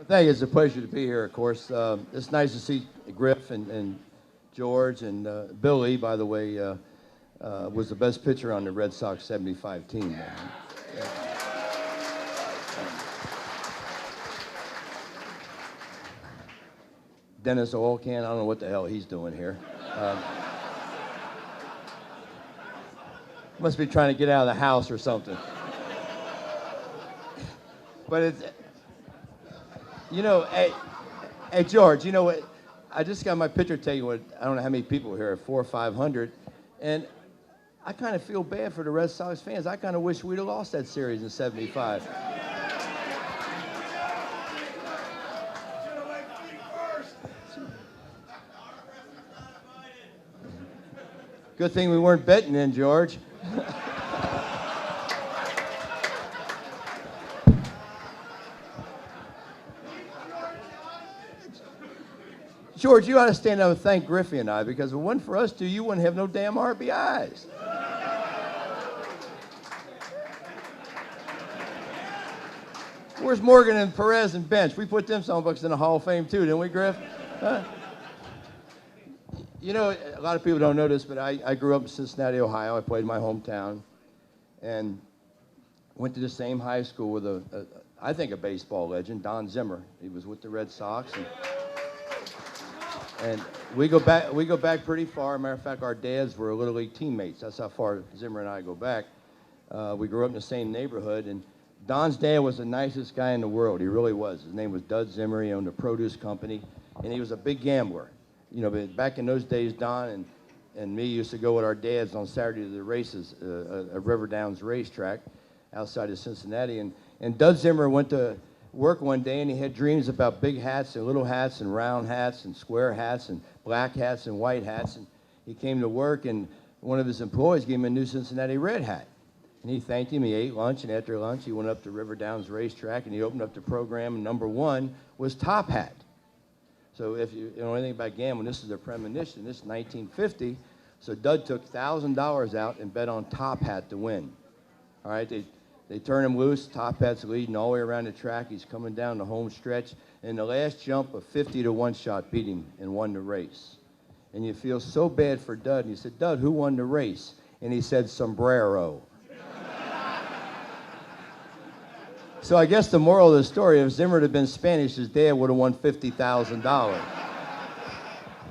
Thank you. It's a pleasure to be here, of course. It's nice to see Griff and George and Billy, by the way, was the best pitcher on the Red Sox 75 team. Yeah. Dennis Oilcan, I don't know what the hell he's doing here. Must be trying to get out of the house or something. But it's, hey George, you know what? I just got my picture taken with, I don't know how many people here, 400 or 500, and I kind of feel bad for the Red Sox fans. I kind of wish we'd have lost that series in 75. Good thing we weren't betting then, George. George, you ought to stand up and thank Griffey and I, because if it wasn't for us two, you wouldn't have no damn RBIs. Where's Morgan and Perez and Bench? We put them songbucks in the Hall of Fame too, didn't we, Griff? Huh? You know, a lot of people don't know this, but I grew up in Cincinnati, Ohio. I played in my hometown and went to the same high school with I think a baseball legend, Don Zimmer. He was with the Red Sox. And we go back pretty far. Matter of fact, our dads were Little League teammates. That's how far Zimmer and I go back. We grew up in the same neighborhood, and Don's dad was the nicest guy in the world. He really was. His name was Dud Zimmer. He owned a produce company, and he was a big gambler. You know, but back in those days, Don and me used to go with our dads on Saturday to the races at River Downs racetrack outside of Cincinnati. And Dud Zimmer went to work one day, and he had dreams about big hats and little hats and round hats and square hats and black hats and white hats. And he came to work, and one of his employees gave him a new Cincinnati Red hat. And he thanked him. He ate lunch, and after lunch, he went up to River Downs racetrack, and he opened up the program, and number one was Top Hat. So if you know anything about gambling, this is a premonition. This is 1950. So Dud took $1,000 out and bet on Top Hat to win. All right, they turn him loose. Top Hat's leading all the way around the track. He's coming down the home stretch. And the last jump, a 50 to 1 shot beat him and won the race. And you feel so bad for Dud. And you said, Dud, who won the race? And he said, Sombrero. So I guess the moral of the story, if Zimmer had been Spanish, his dad would have won $50,000.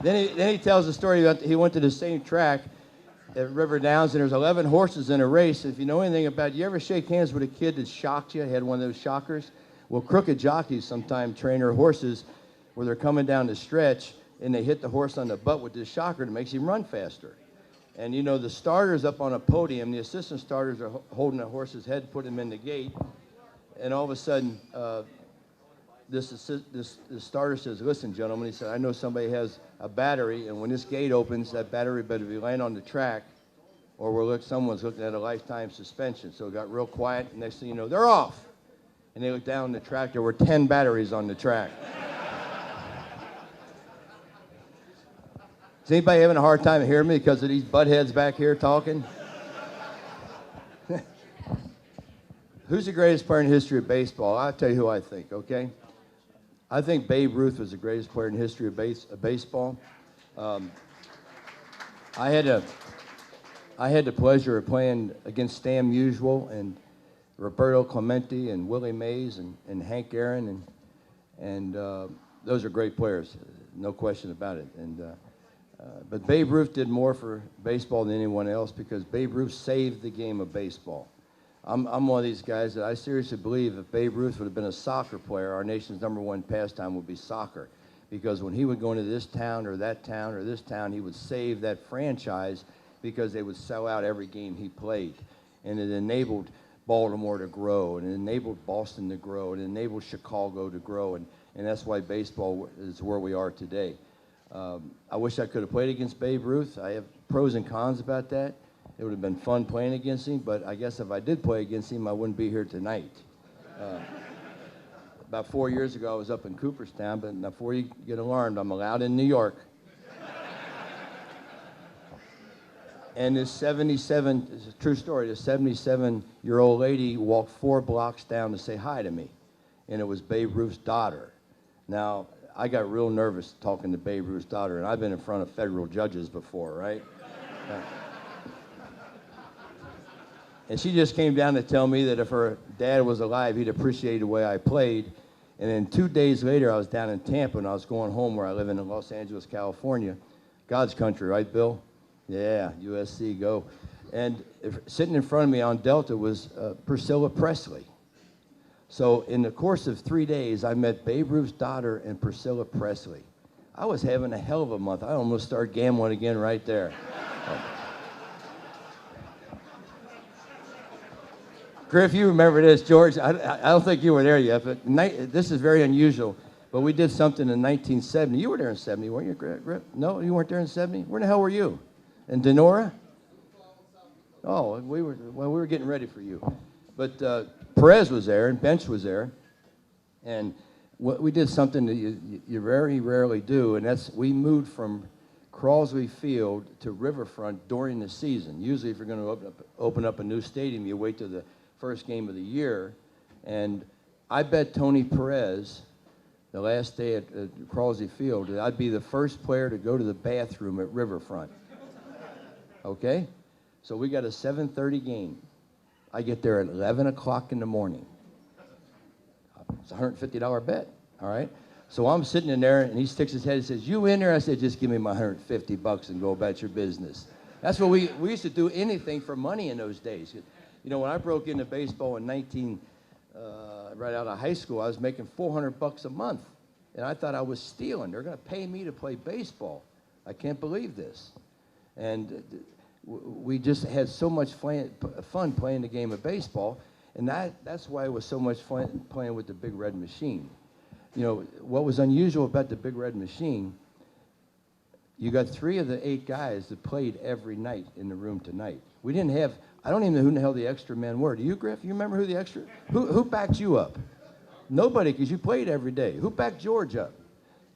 Then he tells the story about he went to the same track at River Downs, and there's 11 horses in a race. If you know anything about, you ever shake hands with a kid that shocked you, had one of those shockers? Well, crooked jockeys sometimes train their horses where they're coming down the stretch, and they hit the horse on the butt with this shocker that makes him run faster. And you know, the starter's up on a podium, the assistant starters are holding the horse's head, putting him in the gate, and all of a sudden, this starter says, listen, gentlemen, he said, I know somebody has a battery, and when this gate opens, that battery better be laying on the track, or someone's looking at a lifetime suspension. So it got real quiet, and next thing you know, they're off. And they looked down the track, there were 10 batteries on the track. Is anybody having a hard time hearing me because of these buttheads back here talking? Who's the greatest player in the history of baseball? I'll tell you who I think, okay? I think Babe Ruth was the greatest player in the history of baseball. I had the pleasure of playing against Stan Musial and Roberto Clemente and Willie Mays and Hank Aaron, and those are great players, no question about it. But Babe Ruth did more for baseball than anyone else because Babe Ruth saved the game of baseball. I'm one of these guys that I seriously believe if Babe Ruth would have been a soccer player, our nation's #1 pastime would be soccer. Because when he would go into this town or that town or this town, he would save that franchise because they would sell out every game he played. And it enabled Baltimore to grow, and it enabled Boston to grow, and it enabled Chicago to grow, and that's why baseball is where we are today. I wish I could have played against Babe Ruth. I have pros and cons about that. It would have been fun playing against him, but I guess if I did play against him, I wouldn't be here tonight. About 4 years ago, I was up in Cooperstown, but before you get alarmed, I'm allowed in New York. And this 77, it's a true story, this 77-year-old lady walked 4 blocks down to say hi to me. And it was Babe Ruth's daughter. Now, I got real nervous talking to Babe Ruth's daughter, and I've been in front of federal judges before, right? And she just came down to tell me that if her dad was alive, he'd appreciate the way I played. And then 2 days later, I was down in Tampa, and I was going home where I live in Los Angeles, California. God's country, right, Bill? Yeah, USC, go. And sitting in front of me on Delta was Priscilla Presley. So in the course of 3 days, I met Babe Ruth's daughter and Priscilla Presley. I was having a hell of a month. I almost started gambling again right there. Griff, you remember this, George. I don't think you were there yet, but this is very unusual. But we did something in 1970. You were there in 70, weren't you, Griff? No, you weren't there in 70? Where the hell were you? In Denora? Oh, we were getting ready for you. But Perez was there, and Bench was there. And we did something that you very rarely do, and that's we moved from Crosby Field to Riverfront during the season. Usually if you're going to open up a new stadium, you wait till the first game of the year. And I bet Tony Perez the last day at Crosby Field that I'd be the first player to go to the bathroom at Riverfront. Okay? So we got a 7:30 game. I get there at 11 o'clock in the morning. It's a $150 bet, all right? So I'm sitting in there, and he sticks his head and says, "You in there?" I said, "Just give me my $150 and go about your business." That's what we used to do anything for money in those days. You know, when I broke into baseball in right out of high school, I was making $400 a month, and I thought I was stealing. They're going to pay me to play baseball. I can't believe this. And we just had so much fun playing the game of baseball, and that's why it was so much fun playing with the Big Red Machine. You know, what was unusual about the Big Red Machine, you got 3 of the 8 guys that played every night in the room tonight. We didn't have, I don't even know who the hell the extra men were. Do you, Griff? You remember who the extra, who backed you up? Nobody, because you played every day. Who backed George up?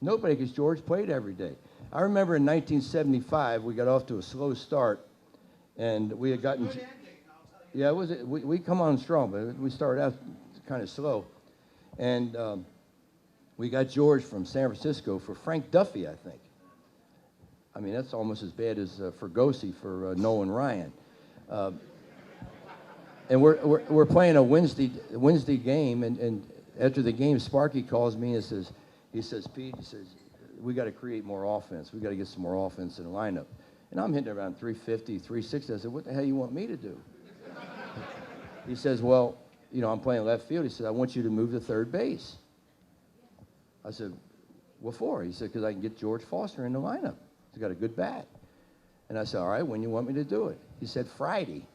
Nobody, because George played every day. I remember in 1975, we got off to a slow start, and we had gotten, yeah, we come on strong, but we started out kind of slow. And we got George from San Francisco for Frank Duffy, I think. I mean, that's almost as bad as Fergosi for Nolan Ryan. And we're playing a Wednesday game, and after the game, Sparky calls me and says, "Pete," he says, "we got to create more offense. We got to get some more offense in the lineup." And I'm hitting around 350, 360. I said, "What the hell you want me to do?" He says, "Well, you know, I'm playing left field." He said, "I want you to move to third base." I said, "What for?" He said, "Because I can get George Foster in the lineup. He's got a good bat." And I said, "All right, when you want me to do it?" He said, "Friday."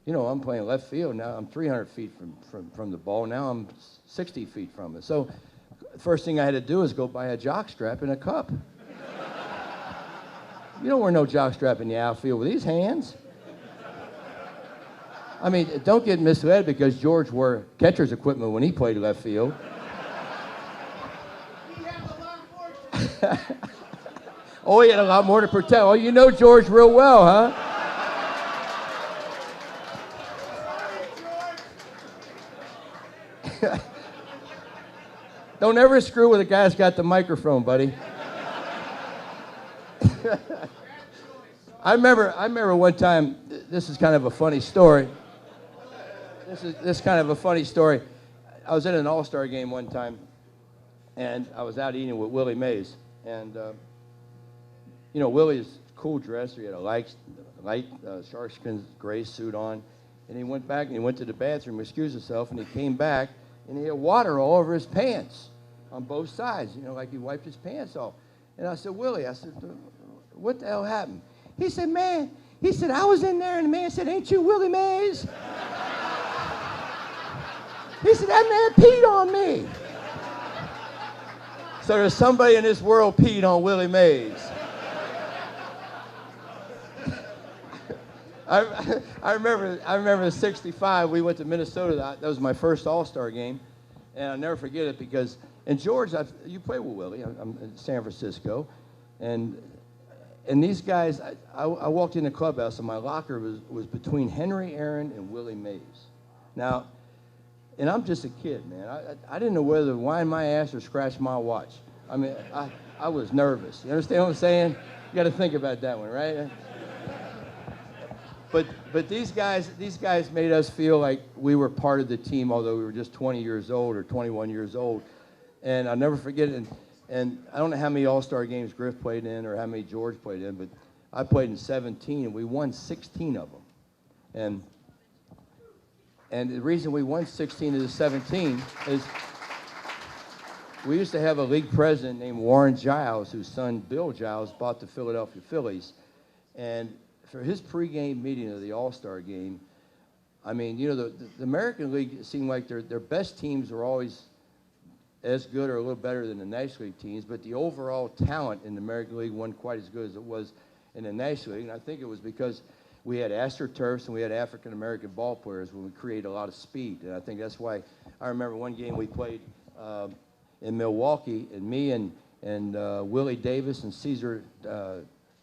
You know, I'm playing left field now. I'm 300 feet from the ball. Now I'm 60 feet from it. So the first thing I had to do is go buy a jockstrap and a cup. You don't wear no jockstrap in the outfield with these hands. I mean, don't get misled because George wore catcher's equipment when he played left field. Oh, he had a lot more to protect. Oh, you know George real well, huh? Don't ever screw with a guy that's got the microphone, buddy. I remember one time. This is kind of a funny story. This is kind of a funny story. I was in an all-star game one time, and I was out eating with Willie Mays, and you know, Willie's cool dresser. He had a light sharkskin gray suit on, and he went back and he went to the bathroom, excused himself, and he came back, and he had water all over his pants on both sides, you know, like he wiped his pants off. And I said, "Willie," I said, "what the hell happened?" He said, "Man," he said, "I was in there, and the man said, 'Ain't you Willie Mays?'" He said, "That man peed on me." So there's somebody in this world peed on Willie Mays. I remember in '65, we went to Minnesota. That was my first All-Star game, and I'll never forget it because, and George, you play with Willie. I'm in San Francisco, and these guys, I walked in the clubhouse, and my locker was between Henry Aaron and Willie Mays. Now, And I'm just a kid, man. I didn't know whether to wind my ass or scratch my watch. I mean, I was nervous. You understand what I'm saying? You got to think about that one, right? But these guys made us feel like we were part of the team, although we were just 20 years old or 21 years old. And I'll never forget it. And I don't know how many All-Star games Griff played in or how many George played in, but I played in 17, and we won 16 of them. And the reason we won 16 of the 17 is we used to have a league president named Warren Giles, whose son Bill Giles bought the Philadelphia Phillies. And for his pregame meeting of the All-Star game, I mean, you know, the American League, it seemed like their best teams were always as good or a little better than the National League teams, but the overall talent in the American League wasn't quite as good as it was in the National League. And I think it was because we had AstroTurfs and we had African-American ball players when we created a lot of speed. And I think that's why I remember one game we played in Milwaukee, and me and Willie Davis and Cesar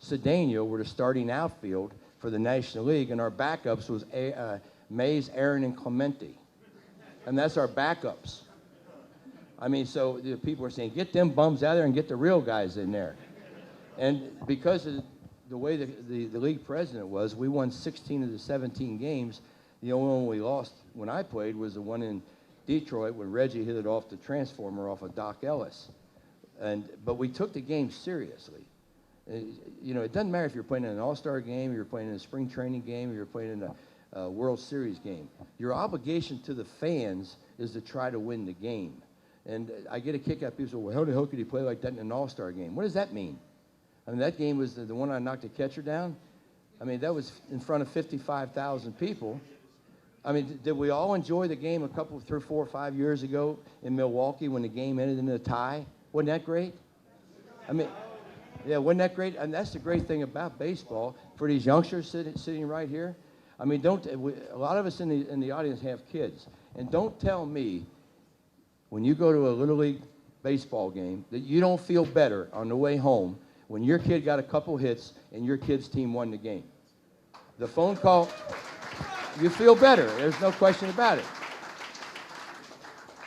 Cedeno were the starting outfield for the National League, and our backups was Mays, Aaron, and Clemente. And that's our backups. I mean, so the people were saying, get them bums out there and get the real guys in there. And because of the way the league president was, we won 16 of the 17 games. The only one we lost when I played was the one in Detroit when Reggie hit it off the transformer off of Doc Ellis. But we took the game seriously. You know, it doesn't matter if you're playing in an All-Star game, you're playing in a spring training game, or you're playing in a World Series game. Your obligation to the fans is to try to win the game. And I get a kick out of people say, well, how the hell could he play like that in an All-Star game? What does that mean? I mean, that game was the one I knocked the catcher down. I mean, that was in front of 55,000 people. I mean, did we all enjoy the game a couple, 3, 4, 5 years ago in Milwaukee when the game ended in a tie? Wasn't that great? I mean, yeah, wasn't that great? And that's the great thing about baseball for these youngsters sitting right here. I mean, a lot of us in the audience have kids, and don't tell me when you go to a Little League baseball game that you don't feel better on the way home when your kid got a couple hits and your kid's team won the game. The phone call, you feel better. There's no question about it.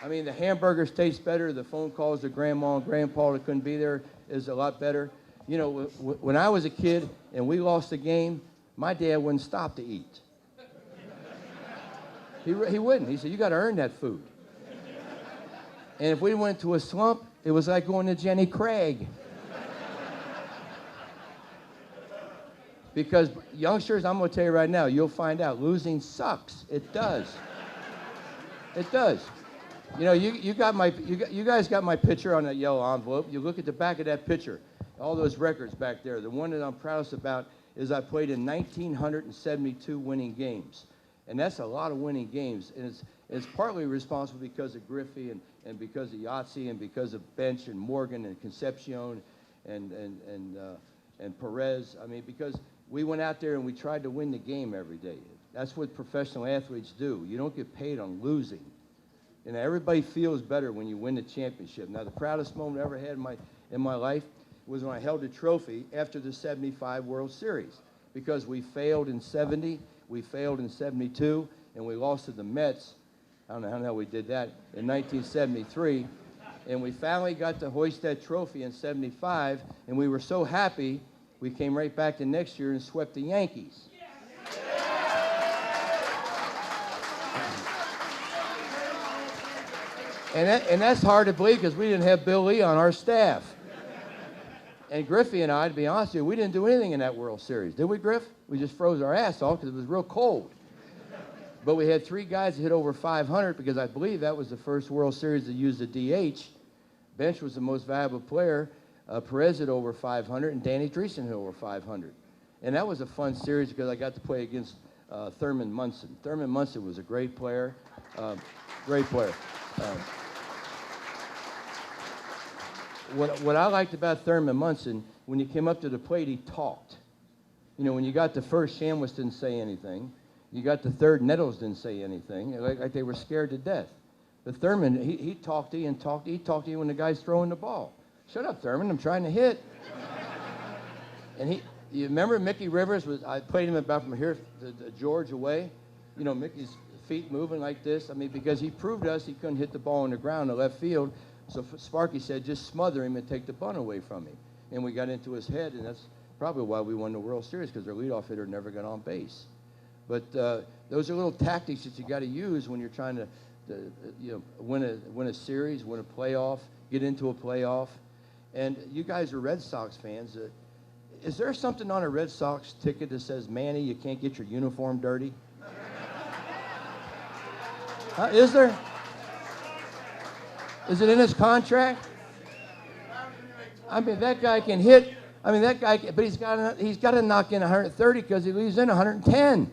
I mean, the hamburgers taste better. The phone calls to grandma and grandpa that couldn't be there is a lot better. You know, when I was a kid and we lost the game, my dad wouldn't stop to eat. He wouldn't. He said, you got to earn that food. And if we went to a slump, it was like going to Jenny Craig. Because youngsters, I'm going to tell you right now, you'll find out, losing sucks. It does. It does. You know, you guys got my picture on that yellow envelope. You look at the back of that picture, all those records back there. The one that I'm proudest about is I played in 1,972 winning games. And that's a lot of winning games. And it's partly responsible because of Griffey and because of Yahtzee and because of Bench and Morgan and Concepcion and Perez. I mean, because we went out there and we tried to win the game every day. That's what professional athletes do. You don't get paid on losing. You know, everybody feels better when you win the championship. Now, the proudest moment I ever had in my life was when I held the trophy after the 75 World Series, because we failed in 70, we failed in 72, and we lost to the Mets. I don't know how we did that in 1973. And we finally got to hoist that trophy in 75, and we were so happy, we came right back the next year and swept the Yankees. And that's hard to believe because we didn't have Bill Lee on our staff. And Griffey and I, to be honest with you, we didn't do anything in that World Series. Did we, Griff? We just froze our ass off because it was real cold. But we had 3 guys that hit over 500 because I believe that was the first World Series that used the DH. Bench was the most valuable player. Perez hit over 500, and Danny Dreesen hit over 500. And that was a fun series because I got to play against Thurman Munson. Thurman Munson was a great player. Great player. What I liked about Thurman Munson, when he came up to the plate, he talked. You know, when you got the first, Shamwis didn't say anything. You got the third, Nettles didn't say anything. Like they were scared to death. But Thurman, he talked to you and talked to you. He talked to you when the guy's throwing the ball. Shut up, Thurman, I'm trying to hit. And you remember Mickey Rivers? I played him about from here to George away. You know, Mickey's feet moving like this. I mean, because he proved to us he couldn't hit the ball on the ground in left field. So Sparky said, just smother him and take the bunt away from him. And we got into his head, and that's probably why we won the World Series, because their leadoff hitter never got on base. But those are little tactics that you got to use when you're trying to win a series, win a playoff, get into a playoff. And you guys are Red Sox fans. Is there something on a Red Sox ticket that says, Manny, you can't get your uniform dirty? Is there? Is it in his contract? I mean, that guy can hit. I mean, that guy, but he's got to knock in 130 because he leaves in 110.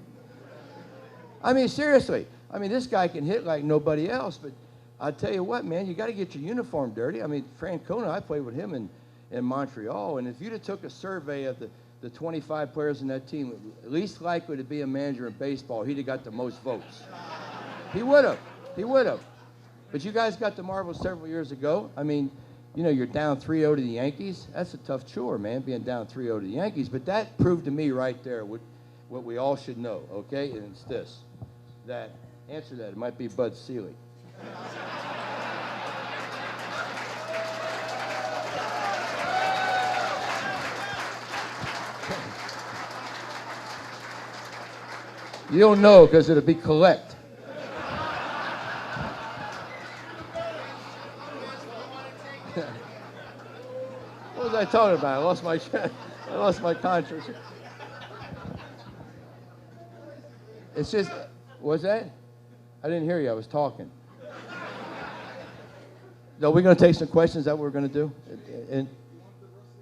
I mean, seriously. I mean, this guy can hit like nobody else. But I'll tell you what, man, you got to get your uniform dirty. I mean, Francona, I played with him in Montreal, and if you'd have took a survey of the 25 players in that team, least likely to be a manager in baseball, he'd have got the most votes. He would have. He would have. But you guys got the marbles several years ago. I mean, you know, you're down 3-0 to the Yankees. That's a tough chore, man, being down 3-0 to the Yankees. But that proved to me right there what we all should know, okay? And it's this. Answer that. It might be Bud Selig. You don't know because it'll be collect. What was I talking about? I lost my conscience. It's just, what's that? I didn't hear you. I was talking. No, we're going to take some questions. Is that what we're going to do? And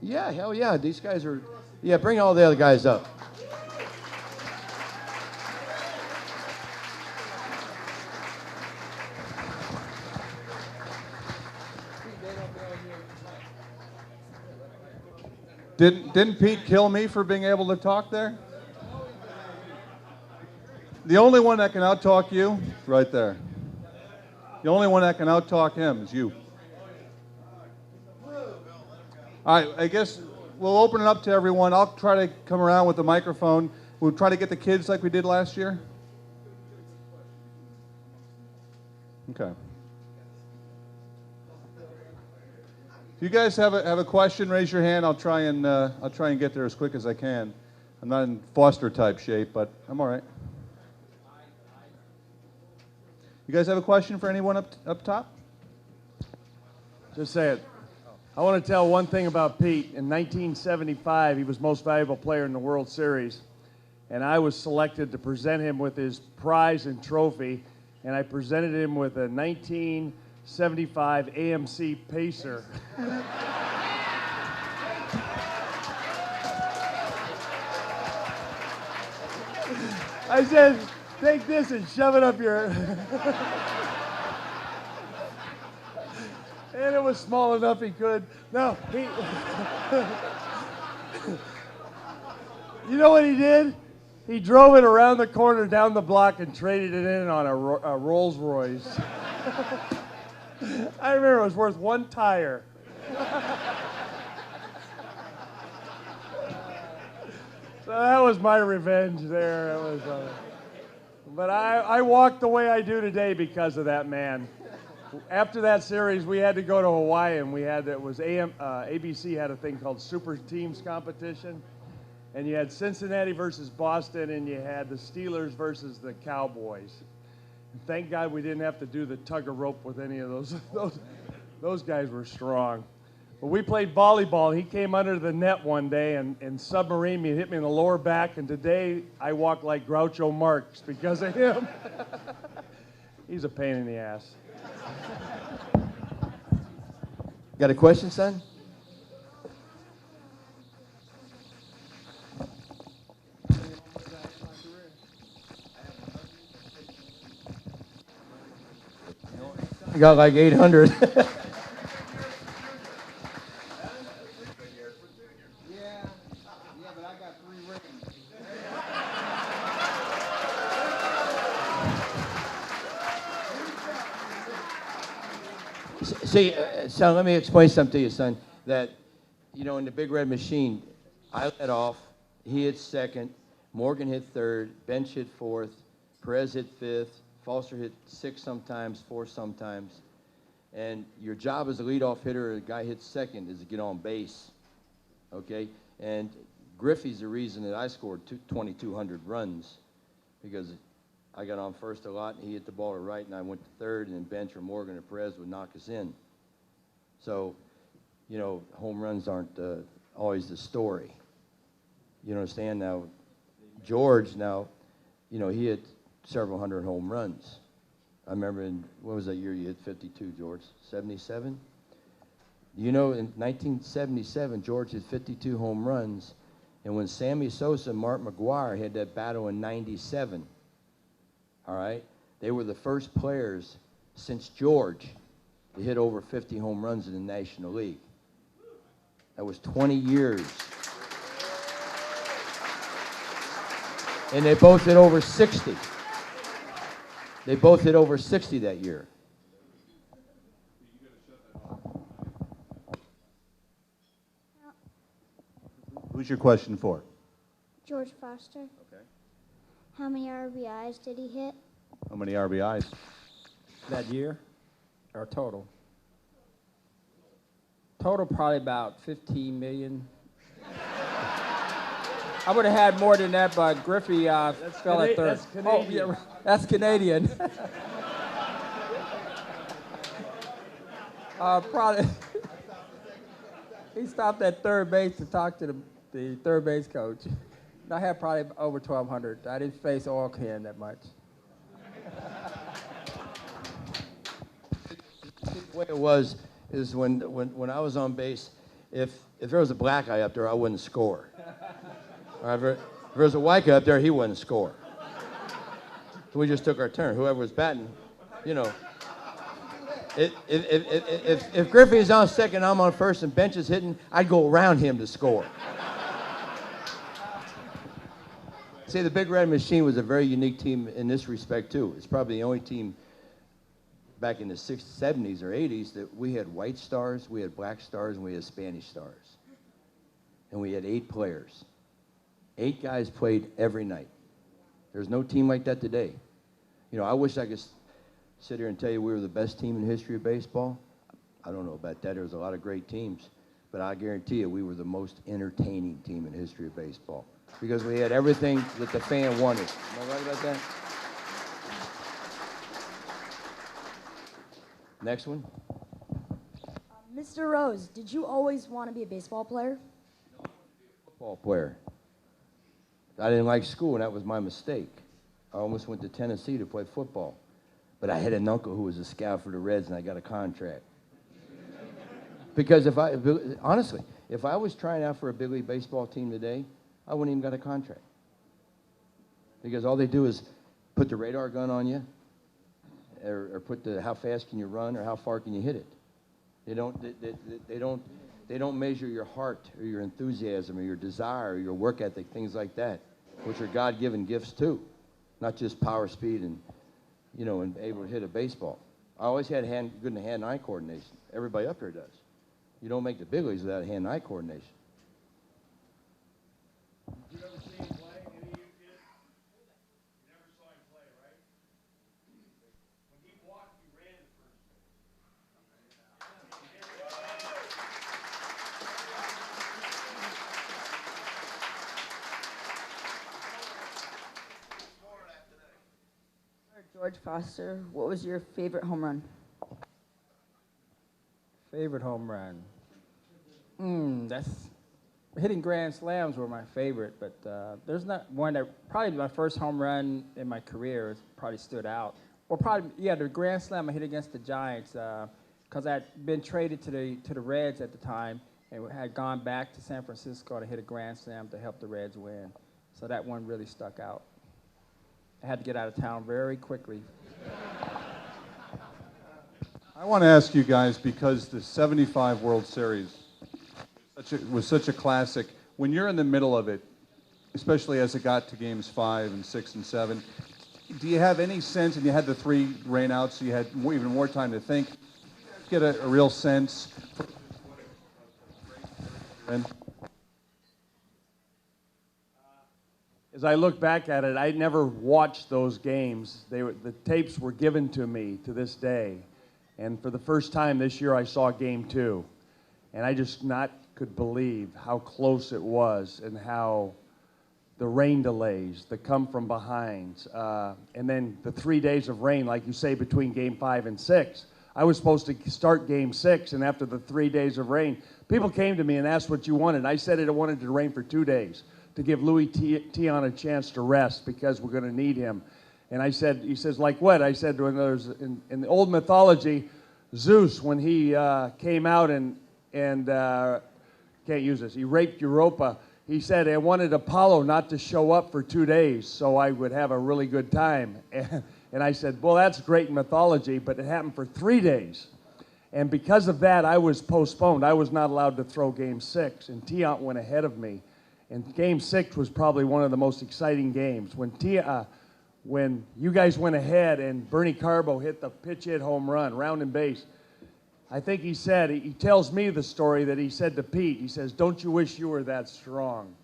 yeah, hell yeah. These guys are, yeah, bring all the other guys up. Didn't Pete kill me for being able to talk there? The only one that can out-talk you, right there. The only one that can out-talk him is you. All right, I guess we'll open it up to everyone. I'll try to come around with the microphone. We'll try to get the kids like we did last year. Okay. If you guys have a question, raise your hand. I'll try and get there as quick as I can. I'm not in Foster type shape, but I'm all right. You guys have a question for anyone up top? Just say it. I want to tell one thing about Pete. In 1975, he was most valuable player in the World Series, and I was selected to present him with his prize and trophy, and I presented him with a 1975 AMC Pacer. I said, take this and shove it up your... And it was small enough he could. No, he... You know what he did? He drove it around the corner, down the block, and traded it in on a Rolls Royce. I remember it was worth one tire. So that was my revenge there. It was, but I walked the way I do today because of that man. After that series, we had to go to Hawaii, and ABC had a thing called Super Teams competition, and you had Cincinnati versus Boston, and you had the Steelers versus the Cowboys. And thank God we didn't have to do the tug of rope with any of those. Those guys were strong. But we played volleyball. He came under the net one day and submarine me, hit me in the lower back, and today I walk like Groucho Marx because of him. He's a pain in the ass. Got a question, son? I got like 800. See, son, let me explain something to you, son. That, you know, in the Big Red Machine, I led off, he hit second, Morgan hit third, Bench hit fourth, Perez hit fifth, Foster hit 6 sometimes, 4 sometimes. And your job as a leadoff hitter, a guy hits second, is to get on base. Okay? And Griffey's the reason that I scored 2,200 runs, because I got on first a lot, and he hit the ball to right, and I went to third, and then Bench or Morgan or Perez would knock us in. So, you know, home runs aren't always the story. You understand? Now, George, now, you know, he hit several hundred home runs. I remember what was that year you hit 52, George? 77? You know, in 1977, George hit 52 home runs, and when Sammy Sosa and Mark McGuire had that battle in 97, all right, they were the first players since George to hit over 50 home runs in the National League. That was 20 years. And they both hit over 60. They both hit over 60 that year. Who's your question for? George Foster. Okay. How many RBIs did he hit? How many RBIs? That year, or total? Total probably about 15 million. I would have had more than that, but Griffey fell at third. That's Canadian. Oh, yeah, that's Canadian. Probably. He stopped at third base to talk to the third base coach. I had probably over 1,200. I didn't face oil can that much. The way it was is when I was on base, if there was a black guy up there, I wouldn't score. Or if there was a white guy up there, he wouldn't score. So we just took our turn. Whoever was batting, you know. If Griffey's on second, I'm on first, and Bench is hitting, I'd go around him to score. See, the Big Red Machine was a very unique team in this respect, too. It's probably the only team back in the 60s, 70s, or 80s that we had white stars, we had black stars, and we had Spanish stars. And we had 8 players. 8 guys played every night. There's no team like that today. You know, I wish I could sit here and tell you we were the best team in the history of baseball. I don't know about that. There's a lot of great teams. But I guarantee you we were the most entertaining team in the history of baseball, because we had everything that the fan wanted. Am I right about that? Next one. Mr. Rose, did you always want to be a baseball player? Football player. I didn't like school, and that was my mistake. I almost went to Tennessee to play football. But I had an uncle who was a scout for the Reds, and I got a contract. Because honestly, if I was trying out for a big league baseball team today, I wouldn't even got a contract. Because all they do is put the radar gun on you, or put the how fast can you run, or how far can you hit it. They don't measure your heart or your enthusiasm or your desire or your work ethic, things like that, which are God-given gifts too, not just power, speed, and you know, and able to hit a baseball. I always had good hand-eye coordination. Everybody up here does. You don't make the big leagues without hand-eye coordination. Did you ever see him play? Any of you kids? You never saw him play, right? When he walked, he ran to first base. George Foster, what was your favorite home run? Favorite home run? That's hitting grand slams were my favorite, but there's not one that probably my first home run in my career probably stood out. Well, probably the grand slam I hit against the Giants because I had been traded to the Reds at the time and had gone back to San Francisco to hit a grand slam to help the Reds win. So that one really stuck out. I had to get out of town very quickly. I want to ask you guys, because the 75 World Series was such a classic, when you're in the middle of it, especially as it got to games 5 and 6 and 7, do you have any sense, and you had the 3 rainouts, so you had even more time to think, get a real sense? as I look back at it, I never watched those games. The tapes were given to me to this day. And for the first time this year, I saw Game 2. And I just could believe how close it was and how the rain delays, the come from behinds, and then the 3 days of rain, like you say, between Game 5 and 6. I was supposed to start Game 6, and after the 3 days of rain, people came to me and asked what you wanted. I said I wanted it to rain for 2 days to give Louis Tion a chance to rest because we're going to need him. And I said, he says, like what? I said, when there's in the old mythology, Zeus, when he came out and can't use this, he raped Europa. He said, I wanted Apollo not to show up for 2 days so I would have a really good time. And I said, well, that's great in mythology, but it happened for 3 days. And because of that, I was postponed. I was not allowed to throw Game 6, and Tion went ahead of me. And Game 6 was probably one of the most exciting games. When you guys went ahead and Bernie Carbo hit the pitch hit home run, round and base, I think he said, he tells me the story that he said to Pete, he says, don't you wish you were that strong?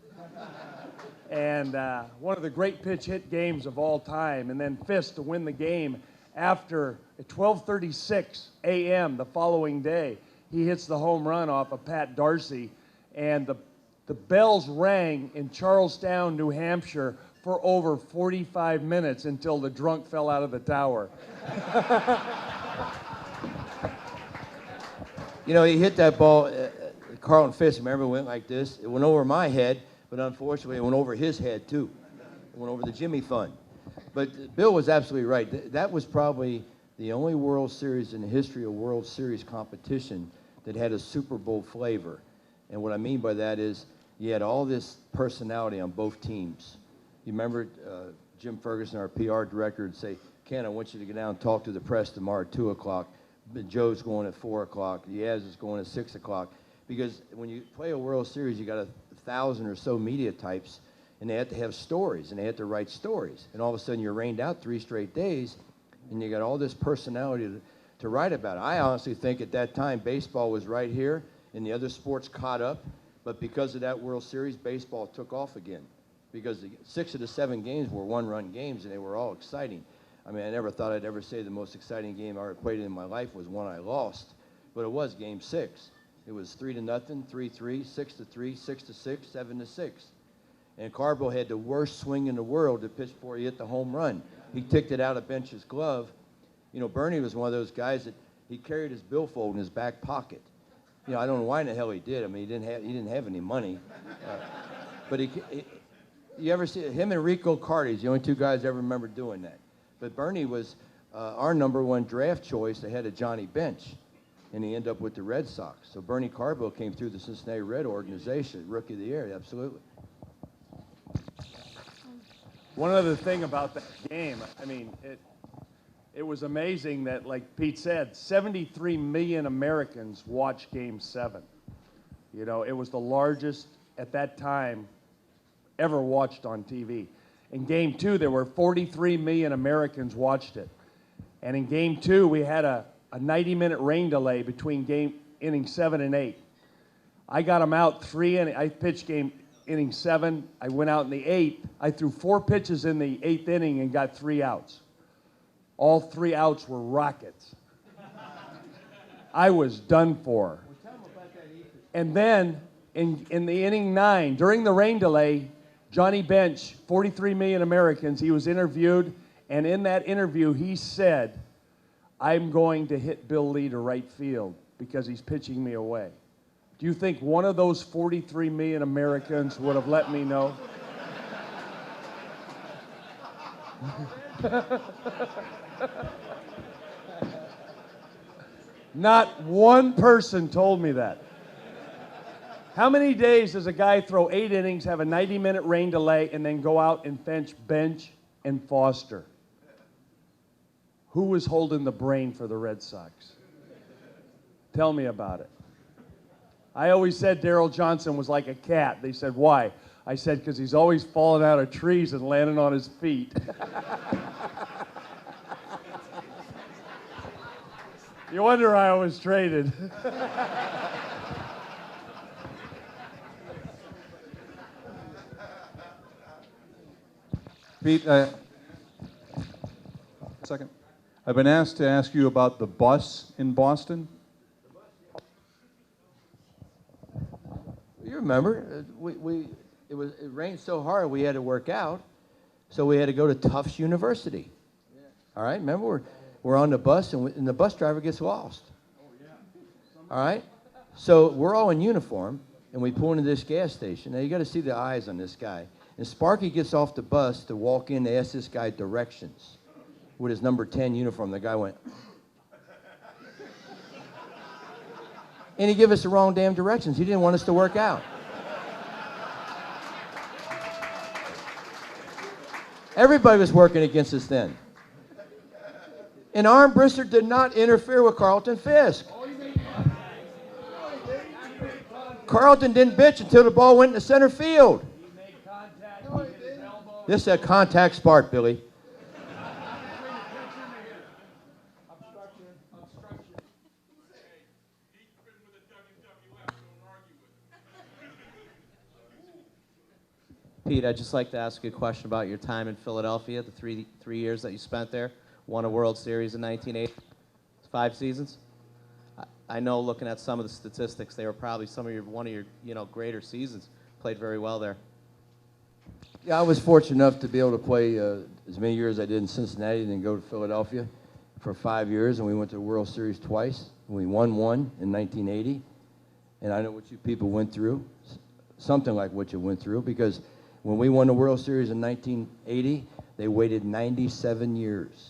And one of the great pitch hit games of all time. And then Fisk to win the game after at 12:36 a.m. the following day. He hits the home run off of Pat Darcy. And the bells rang in Charlestown, New Hampshire for over 45 minutes until the drunk fell out of the tower. You know, he hit that ball, Carlton Fisk, remember, went like this. It went over my head, but unfortunately it went over his head too. It went over the Jimmy Fund. But Bill was absolutely right. That was probably the only World Series in the history of World Series competition that had a Super Bowl flavor. And what I mean by that is you had all this personality on both teams. You remember Jim Ferguson, our PR director, would say, Ken, I want you to get down and talk to the press tomorrow at 2 o'clock. Joe's going at 4 o'clock. Yaz is going at 6 o'clock. Because when you play a World Series, you got 1,000 or so media types, and they have to have stories, and they have to write stories. And all of a sudden, you're rained out 3 straight days, and you got all this personality to write about it. I honestly think at that time, baseball was right here, and the other sports caught up. But because of that World Series, baseball took off again. Because 6 of the 7 games were one-run games, and they were all exciting. I mean, I never thought I'd ever say the most exciting game I ever played in my life was one I lost, but it was Game 6. It was 3-0, 3-3, 6-3, 6-6, 7-6. And Carbo had the worst swing in the world to pitch before he hit the home run. He ticked it out of Bench's glove. You know, Bernie was one of those guys that he carried his billfold in his back pocket. You know, I don't know why in the hell he did. I mean, he didn't have any money, but you ever see him and Rico Cardi's the only 2 guys I ever remember doing that. But Bernie was our #1 draft choice ahead of Johnny Bench, and he ended up with the Red Sox. So Bernie Carbo came through the Cincinnati Red organization, Rookie of the Year, absolutely. One other thing about that game, I mean, it was amazing that, like Pete said, 73 million Americans watched Game 7. You know, it was the largest at that time ever watched on TV. In Game 2, there were 43 million Americans watched it. And in Game 2, we had a 90-minute rain delay between innings 7 and 8. I got them out 3 innings. I pitched inning 7. I went out in the 8th. I threw 4 pitches in the 8th inning and got 3 outs. All 3 outs were rockets. I was done for. And then in the inning 9, during the rain delay, Johnny Bench, 43 million Americans, he was interviewed, and in that interview he said, I'm going to hit Bill Lee to right field because he's pitching me away. Do you think one of those 43 million Americans would have let me know? Not one person told me that. How many days does a guy throw 8 innings, have a 90-minute rain delay, and then go out and bench and Foster? Who was holding the brain for the Red Sox? Tell me about it. I always said Darrell Johnson was like a cat. They said, why? I said, because he's always falling out of trees and landing on his feet. You wonder I was traded. Pete, second. I've been asked to ask you about the bus in Boston. You remember, it rained so hard we had to work out, so we had to go to Tufts University. Yeah. All right, remember we're on the bus and the bus driver gets lost. Oh, yeah. All right, so we're all in uniform and we pull into this gas station. Now you got to see the eyes on this guy. And Sparky gets off the bus to walk in to ask this guy directions with his number 10 uniform. The guy went, and he gave us the wrong damn directions. He didn't want us to work out. Everybody was working against us then. And Armbruster did not interfere with Carlton Fisk. Carlton didn't bitch until the ball went into center field. This is a contact spark, Billy. Pete, I'd just like to ask you a question about your time in Philadelphia, the three years that you spent there. Won a World Series in 1980, 5 seasons. I know, looking at some of the statistics, they were probably one of your greater seasons. Played very well there. Yeah, I was fortunate enough to be able to play as many years as I did in Cincinnati and then go to Philadelphia for 5 years, and we went to the World Series twice. We won one in 1980, and I know what you people went through, something like what you went through, because when we won the World Series in 1980, they waited 97 years.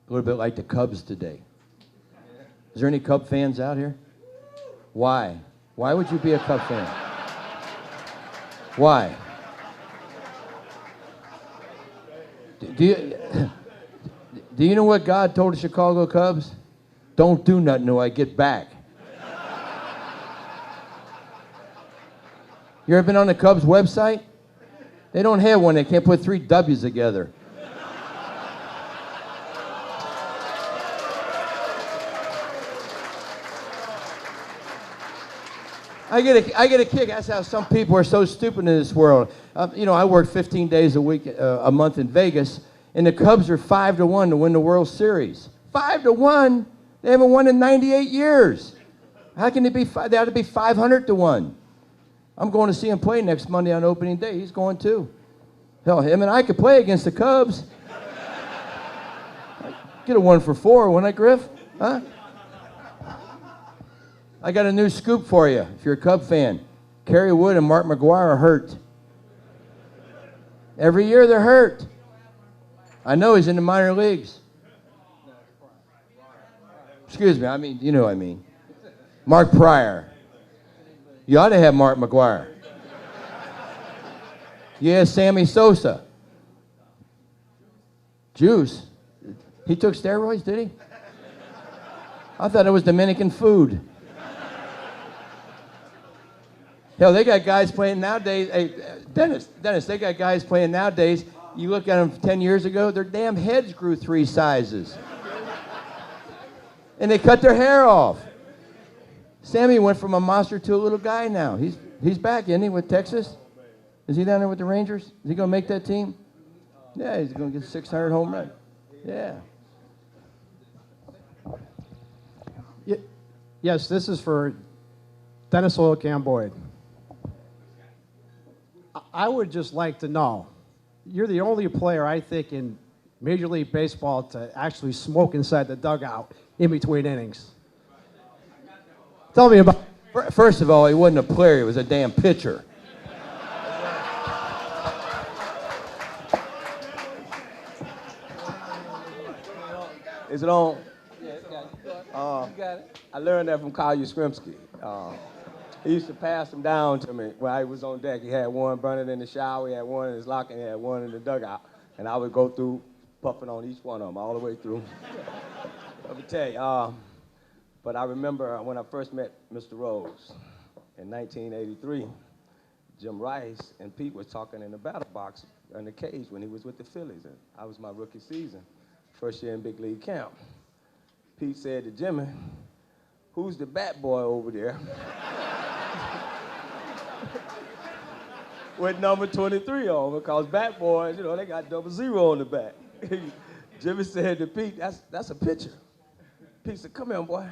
A little bit like the Cubs today. Is there any Cub fans out here? Why? Why would you be a Cub fan? Why? Do you know what God told the Chicago Cubs? Don't do nothing till I get back. You ever been on the Cubs website? They don't have one. They can't put 3 W's together. I get a kick. That's how some people are so stupid in this world. I work 15 days a month in Vegas, and the Cubs are 5-1 to win the World Series. 5-1? They haven't won in 98 years. How can it be? They ought to be 500-1. I'm going to see him play next Monday on opening day. He's going too. Hell, him and I could play against the Cubs. Get a 1 for 4, wouldn't I, Griff? Huh? I got a new scoop for you if you're a Cub fan. Kerry Wood and Mark McGwire are hurt. Every year they're hurt. I know he's in the minor leagues. Excuse me, you know what I mean. Mark Pryor. You ought to have Mark McGwire. Yeah, Sammy Sosa. Juice. He took steroids, did he? I thought it was Dominican food. Hell, they got guys playing nowadays. Hey, Dennis, they got guys playing nowadays. You look at them 10 years ago, their damn heads grew 3 sizes. And they cut their hair off. Sammy went from a monster to a little guy now. He's back, isn't he, with Texas? Is he down there with the Rangers? Is he going to make that team? Yeah, he's going to get 600 home run. Yeah. Yes, this is for Dennis Oilcam Boyd. I would just like to know, you're the only player, I think, in Major League Baseball to actually smoke inside the dugout in between innings. Tell me about it. First of all, he wasn't a player. He was a damn pitcher. Is it on? Yeah, it's got it. You got it. I learned that from Kyle Yastrzemski. He used to pass them down to me when I was on deck. He had one burning in the shower, he had one in his locker, and he had one in the dugout. And I would go through puffing on each one of them all the way through. Let me tell you, but I remember when I first met Mr. Rose in 1983, Jim Rice and Pete was talking in the battle box in the cage when he was with the Phillies. And I was my rookie season, first year in big league camp. Pete said to Jimmy, "Who's the bat boy over there?" with number 23 on because bat boys, you know, they got 00 on the back. Jimmy said to Pete, that's a picture. Pete said, come here, boy.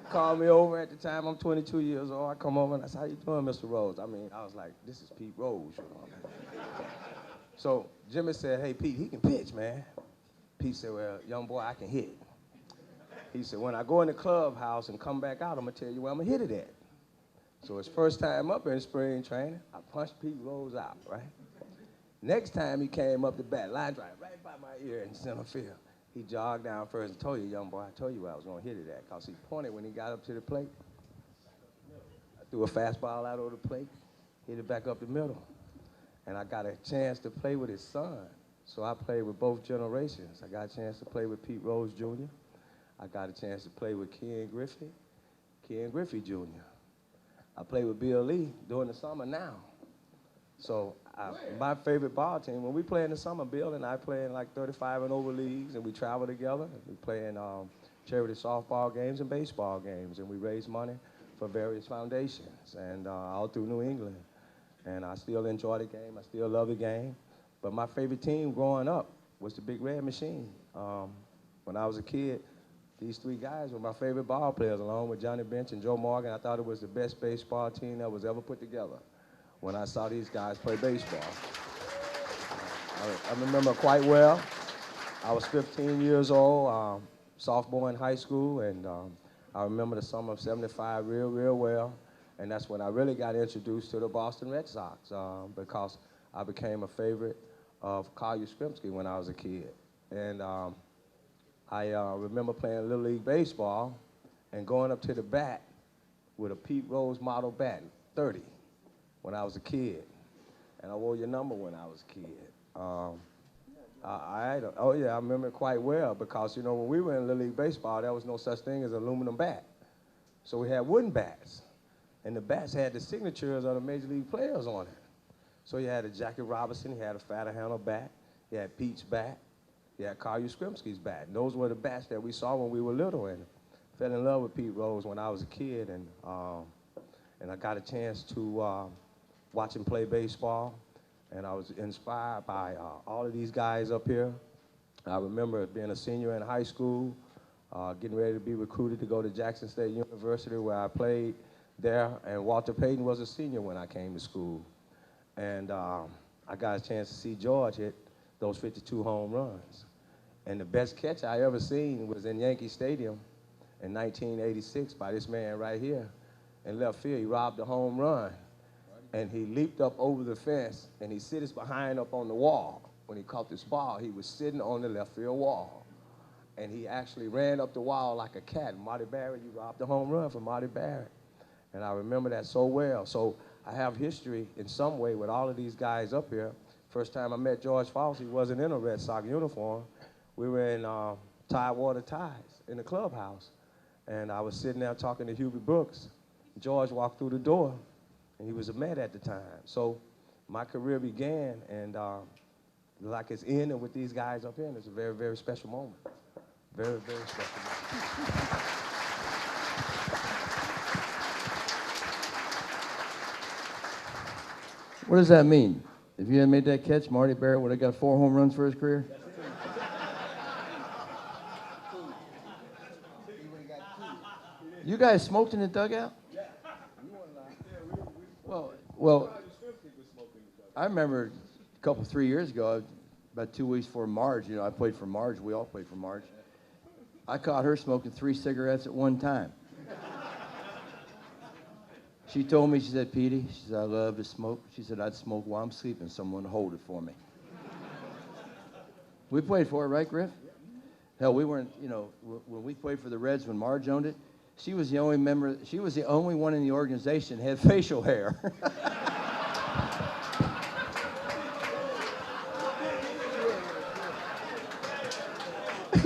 Called me over at the time. I'm 22 years old. I come over and I said, how you doing, Mr. Rose? I mean, I was like, this is Pete Rose, you know. So Jimmy said, hey, Pete, he can pitch, man. Pete said, well, young boy, I can hit. He said, when I go in the clubhouse and come back out, I'm going to tell you where I'm going to hit it at. So his first time up in spring training, I punched Pete Rose out, right? Next time he came up the bat, line drive right by my ear in center field. He jogged down first and told you, young boy, I told you where I was going to hit it at, because he pointed when he got up to the plate. I threw a fastball out over the plate, hit it back up the middle. And I got a chance to play with his son. So I played with both generations. I got a chance to play with Pete Rose Jr. I got a chance to play with Ken Griffey Jr. I played with Bill Lee during the summer now. So my favorite ball team, when we play in the summer, Bill and I play in like 35 and over leagues, and we travel together. We play in charity softball games and baseball games, and we raise money for various foundations and all through New England. And I still enjoy the game. I still love the game. But my favorite team growing up was the Big Red Machine. When I was a kid, these three guys were my favorite ball players, along with Johnny Bench and Joe Morgan. I thought it was the best baseball team that was ever put together when I saw these guys play baseball. I remember quite well. I was 15 years old, sophomore in high school, and I remember the summer of '75 real well. And that's when I really got introduced to the Boston Red Sox because I became a favorite of Carl Yastrzemski when I was a kid. And I remember playing Little League Baseball and going up to the bat with a Pete Rose model bat, 30, when I was a kid. And I wore your number when I was a kid. I remember it quite well because, you know, when we were in Little League Baseball, there was no such thing as an aluminum bat. So we had wooden bats. And the bats had the signatures of the major league players on it. So you had a Jackie Robinson, he had a fatter handle bat, he had Pete's bat, he had Carl Yastrzemski's bat. And those were the bats that we saw when we were little. And fell in love with Pete Rose when I was a kid. And I got a chance to watch him play baseball. And I was inspired by all of these guys up here. I remember being a senior in high school, getting ready to be recruited to go to Jackson State University, where I played there, and Walter Payton was a senior when I came to school. And I got a chance to see George hit those 52 home runs. And the best catch I ever seen was in Yankee Stadium in 1986 by this man right here in left field. He robbed a home run, and he leaped up over the fence, and he sit his behind up on the wall. When he caught this ball, he was sitting on the left field wall. And he actually ran up the wall like a cat. Marty Barrett, you robbed a home run for Marty Barrett. And I remember that so well. So I have history in some way with all of these guys up here. First time I met George Foss, he wasn't in a Red Sox uniform. We were in Tidewater Ties in the clubhouse. And I was sitting there talking to Hubie Brooks. George walked through the door, and he was a Met at the time. So my career began, and like it's ending with these guys up here, and it's a very, very special moment. Very, very special moment. What does that mean? If you hadn't made that catch, Marty Barrett would have got 4 home runs for his career? You guys smoked in the dugout? Well, I remember a couple, 3 years ago, about 2 weeks before Marge, you know, I played for Marge. We all played for Marge. I caught her smoking 3 cigarettes at one time. She told me, she said, Petey, she said, I love to smoke. She said, I'd smoke while I'm sleeping, someone to hold it for me. We played for it, right, Griff? Hell, we weren't, you know, when we played for the Reds, when Marge owned it, she was the only member, she was the only one in the organization that had facial hair.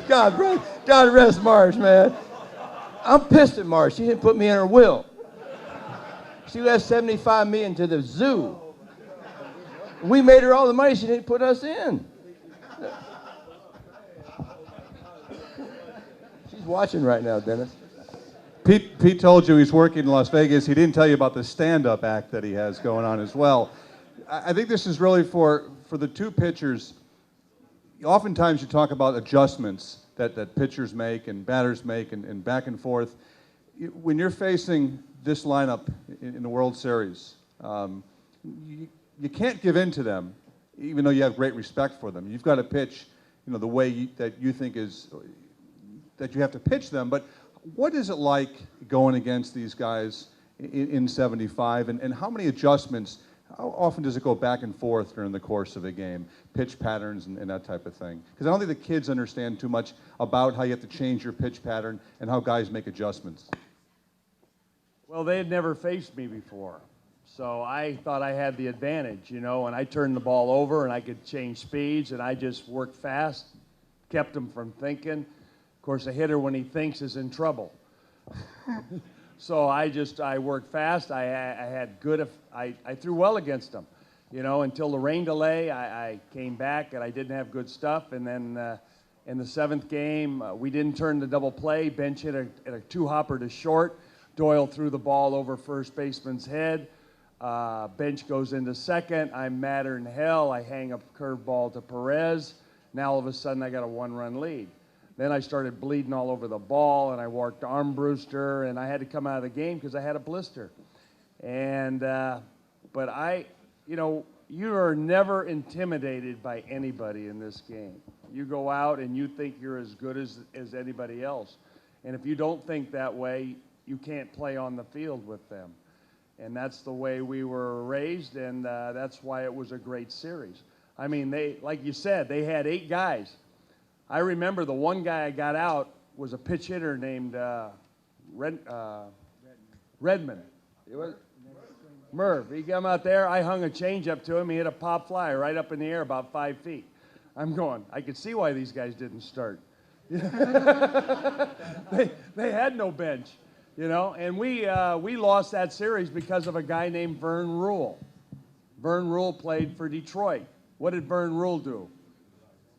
God rest Marge, man. I'm pissed at Marge. She didn't put me in her will. She left $75 million to the zoo. We made her all the money. She didn't put us in. She's watching right now, Dennis. Pete told you he's working in Las Vegas. He didn't tell you about the stand-up act that he has going on as well. I think this is really for the two pitchers. Oftentimes you talk about adjustments that pitchers make and batters make and back and forth. When you're facing this lineup in the World Series, you can't give in to them, even though you have great respect for them. You've got to pitch, the way that you think is that you have to pitch them. But what is it like going against these guys in 75, and how many adjustments? How often does it go back and forth during the course of a game, pitch patterns and that type of thing? Because I don't think the kids understand too much about how you have to change your pitch pattern and how guys make adjustments. Well, they had never faced me before, so I thought I had the advantage, and I turned the ball over and I could change speeds, and I just worked fast, kept them from thinking. Of course, a hitter, when he thinks, is in trouble. So I worked fast. I threw well against them, until the rain delay. I came back and I didn't have good stuff. And then in the seventh game, we didn't turn the double play. Bench hit a two-hopper to short. Doyle threw the ball over first baseman's head. Bench goes into second. I'm madder than hell. I hang a curveball to Perez. Now all of a sudden I got a one-run lead. Then I started bleeding all over the ball, and I worked Armbruster, and I had to come out of the game because I had a blister. And but you are never intimidated by anybody in this game. You go out and you think you're as good as anybody else. And if you don't think that way, you can't play on the field with them. And that's the way we were raised, and that's why it was a great series. I mean, like you said, they had 8 guys. I remember the one guy I got out was a pitch hitter named Redmond. Merv. He came out there. I hung a changeup to him. He hit a pop fly right up in the air about 5 feet. I'm going, I could see why these guys didn't start. They had no bench, And we lost that series because of a guy named Vern Rule. Vern Rule played for Detroit. What did Vern Rule do?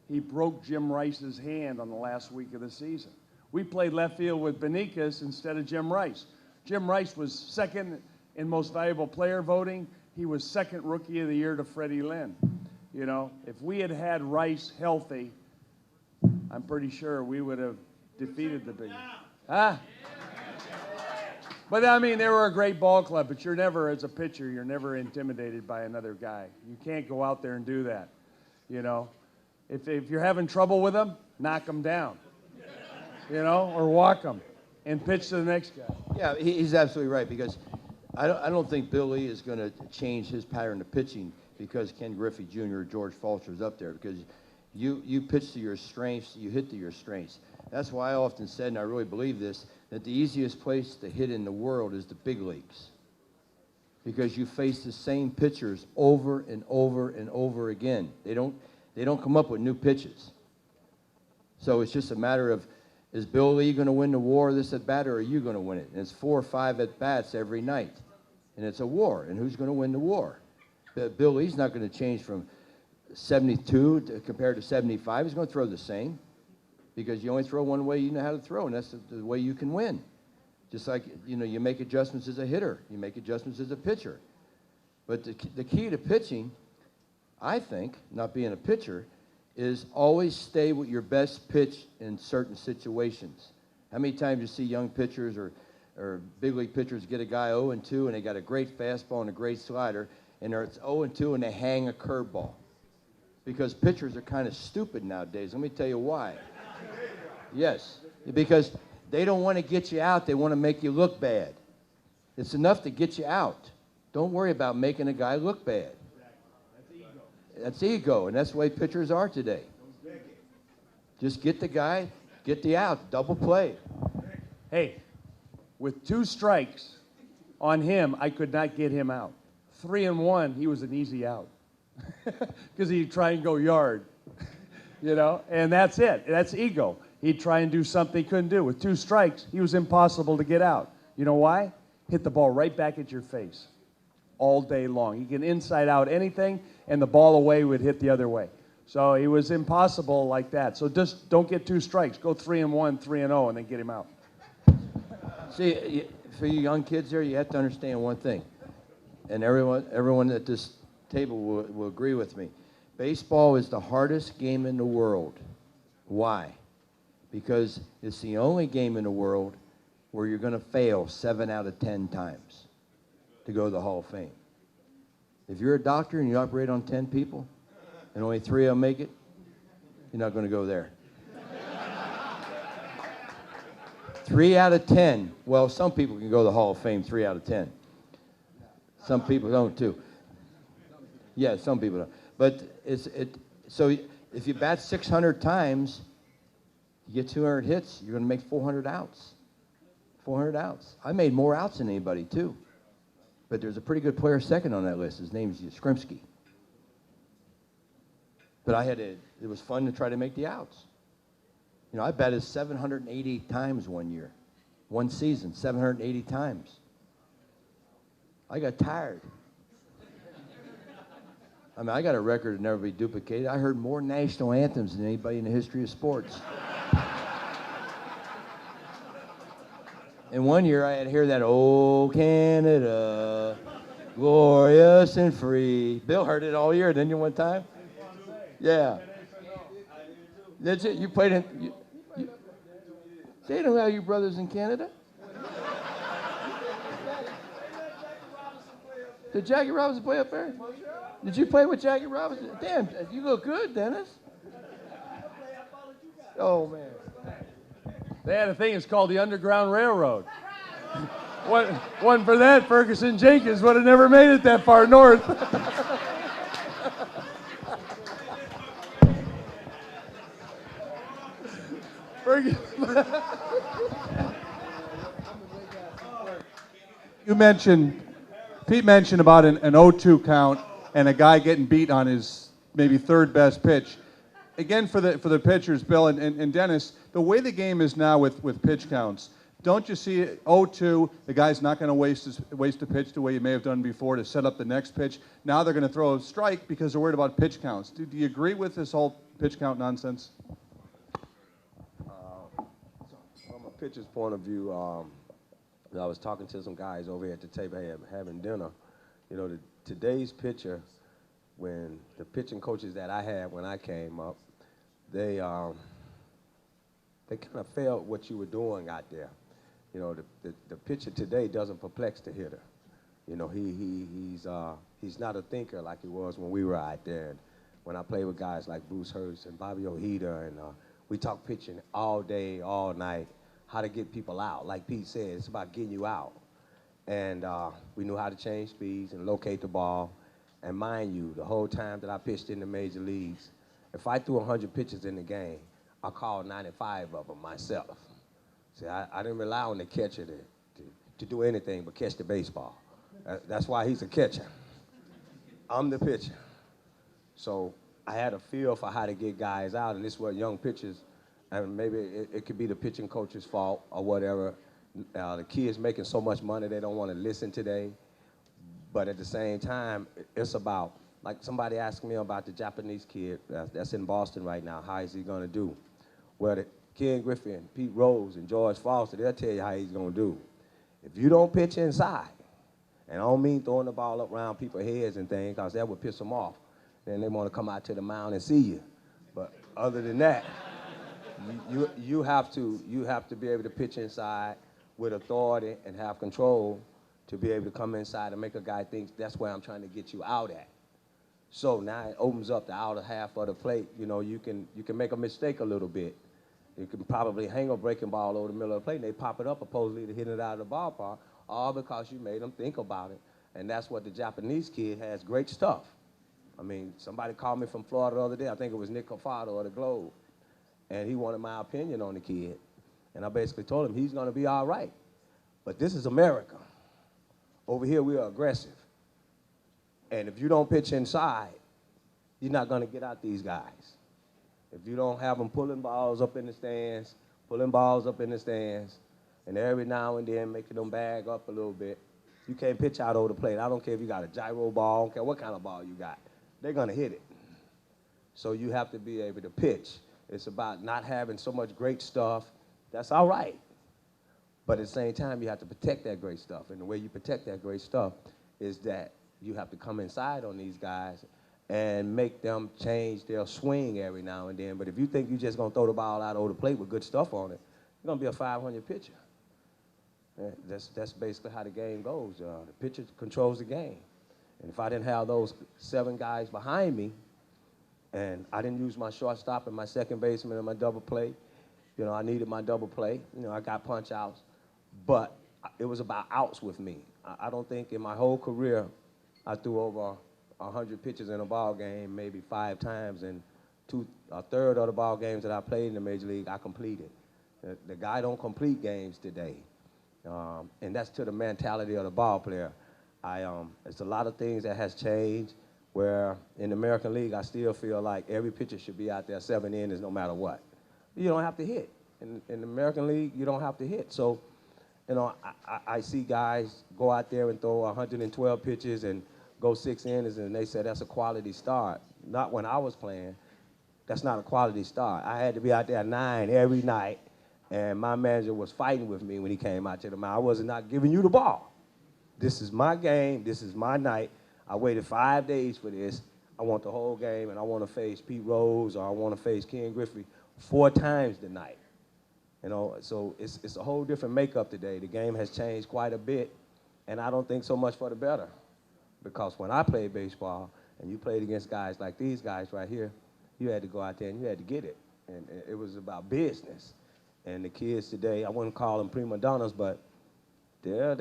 He broke Jim Rice's hand on the last week of the season. We played left field with Beniquez instead of Jim Rice. Jim Rice was second in most valuable player voting. He was second rookie of the year to Freddie Lynn. If we had had Rice healthy, I'm pretty sure we would have defeated the Big. Huh? But I mean, they were a great ball club, but you're never, as a pitcher, you're never intimidated by another guy. You can't go out there and do that, If you're having trouble with them, knock them down, or walk them and pitch to the next guy. Yeah, he's absolutely right, because I don't think Bill Lee is going to change his pattern of pitching because Ken Griffey Jr. or George Foster is up there, because you pitch to your strengths, you hit to your strengths. That's why I often said, and I really believe this, that the easiest place to hit in the world is the big leagues, because you face the same pitchers over and over and over again. They don't come up with new pitches. So it's just a matter of, is Bill Lee going to win the war this at bat, or are you going to win it? And it's 4 or 5 at bats every night, and it's a war. And who's going to win the war? Bill Lee's not going to change from 72 compared to 75. He's going to throw the same, because you only throw one way you know how to throw, and that's the way you can win. Just like you make adjustments as a hitter, you make adjustments as a pitcher. But the key to pitching, I think, not being a pitcher, is always stay with your best pitch in certain situations. How many times you see young pitchers or big league pitchers get a guy 0-2 and they got a great fastball and a great slider, and it's 0-2 and they hang a curveball? Because pitchers are kind of stupid nowadays. Let me tell you why. Yes, because they don't want to get you out. They want to make you look bad. It's enough to get you out. Don't worry about making a guy look bad. That's ego, and that's the way pitchers are today. Just get the guy, get the out, double play. Hey, with 2 strikes on him, I could not get him out. 3-1, he was an easy out, because he'd try and go yard, and that's it. That's ego. He'd try and do something he couldn't do. With 2 strikes, he was impossible to get out. You know why? Hit the ball right back at your face all day long. He can inside out anything, and the ball away would hit the other way. So he was impossible like that. So just don't get 2 strikes. Go 3-1, 3-0, and then get him out. See, for you young kids there, you have to understand one thing, and everyone that just table will agree with me. Baseball is the hardest game in the world. Why? Because it's the only game in the world where you're going to fail 7 out of 10 times to go to the Hall of Fame. If you're a doctor and you operate on 10 people and only 3 of them make it, you're not going to go there. 3 out of 10. Well, some people can go to the Hall of Fame 3 out of 10. Some people don't too. Yeah, some people don't. But so if you bat 600 times, you get 200 hits, you're going to make 400 outs. 400 outs. I made more outs than anybody too. But there's a pretty good player second on that list. His name's Skrimsky. But it was fun to try to make the outs. You know, I batted 780 times one year. One season, 780 times. I got tired. I mean, I got a record to never be duplicated. I heard more national anthems than anybody in the history of sports. And one year I had to hear that, "Oh, Canada, glorious and free." Bill heard it all year, didn't you, one time? Yeah. That's it. You played in... They don't have you brothers in Canada. Did Jackie Robinson play up there? Did you play with Jackie Robinson? Damn, you look good, Dennis. Oh, man. They had a thing, it's called the Underground Railroad. One for that, Ferguson Jenkins would have never made it that far north. Pete mentioned about an 0-2 count and a guy getting beat on his maybe third best pitch. Again, for the pitchers, Bill and Dennis, the way the game is now with pitch counts, don't you see 0-2, the guy's not going to waste a pitch the way he may have done before to set up the next pitch. Now they're going to throw a strike because they're worried about pitch counts. Do you agree with this whole pitch count nonsense? From a pitcher's point of view, I was talking to some guys over here at the table having dinner. You know, today's pitcher, when the pitching coaches that I had when I came up, they kind of felt what you were doing out there. You know, the pitcher today doesn't perplex the hitter. You know, he's not a thinker like he was when we were out there. And when I played with guys like Bruce Hurst and Bobby Ojeda, and we talked pitching all day, all night, how to get people out. Like Pete said, it's about getting you out. And we knew how to change speeds and locate the ball. And mind you, the whole time that I pitched in the major leagues, if I threw 100 pitches in the game, I called 95 of them myself. See, I didn't rely on the catcher to do anything but catch the baseball. That's why he's a catcher. I'm the pitcher. So I had a feel for how to get guys out, and this is what young pitchers, and maybe it could be the pitching coach's fault or whatever. The kids making so much money they don't want to listen today. But at the same time, it's about, like somebody asked me about the Japanese kid that's in Boston right now. How is he going to do? Well, Ken Griffey and Pete Rose and George Foster, they'll tell you how he's going to do. If you don't pitch inside, and I don't mean throwing the ball up around people's heads and things, because that would piss them off. Then they want to come out to the mound and see you. But other than that, you have to be able to pitch inside with authority and have control to be able to come inside and make a guy think that's where I'm trying to get you out at. So now it opens up the outer half of the plate. You know, you can make a mistake a little bit. You can probably hang a breaking ball over the middle of the plate and they pop it up supposedly to hit it out of the ballpark, all because you made them think about it. And that's what the Japanese kid has, great stuff. I mean, somebody called me from Florida the other day. I think it was Nick Cafado of the Globe. And he wanted my opinion on the kid. And I basically told him he's going to be all right. But this is America. Over here, we are aggressive. And if you don't pitch inside, you're not going to get out these guys. If you don't have them pulling balls up in the stands, and every now and then making them bag up a little bit, you can't pitch out over the plate. I don't care if you got a gyro ball, I don't care what kind of ball you got. They're going to hit it. So you have to be able to pitch. It's about not having so much great stuff. That's all right. But at the same time, you have to protect that great stuff. And the way you protect that great stuff is that you have to come inside on these guys and make them change their swing every now and then. But if you think you're just going to throw the ball out over the plate with good stuff on it, you're going to be a 500 pitcher. That's basically how the game goes. The pitcher controls the game. And if I didn't have those 7 guys behind me, and I didn't use my shortstop and my second baseman and my double play, you know, I needed my double play. You know, I got punch outs. But it was about outs with me. I don't think in my whole career I threw over 100 pitches in a ball game, maybe 5 times, and a third of the ball games that I played in the Major League, I completed. The guy don't complete games today. And that's to the mentality of the ball player. It's a lot of things that has changed where in the American League, I still feel like every pitcher should be out there 7 innings no matter what. You don't have to hit. In the American League, you don't have to hit. So, you know, I see guys go out there and throw 112 pitches and go 6 innings, and they say that's a quality start. Not when I was playing. That's not a quality start. I had to be out there at 9 every night, and my manager was fighting with me when he came out to the mound. I was not giving you the ball. This is my game. This is my night. I waited 5 days for this. I want the whole game, and I want to face Pete Rose or I want to face Ken Griffey 4 times tonight. You know, so it's a whole different makeup today. The game has changed quite a bit, and I don't think so much for the better. Because when I played baseball and you played against guys like these guys right here, you had to go out there and you had to get it. And it was about business. And the kids today, I wouldn't call them prima donnas, but they're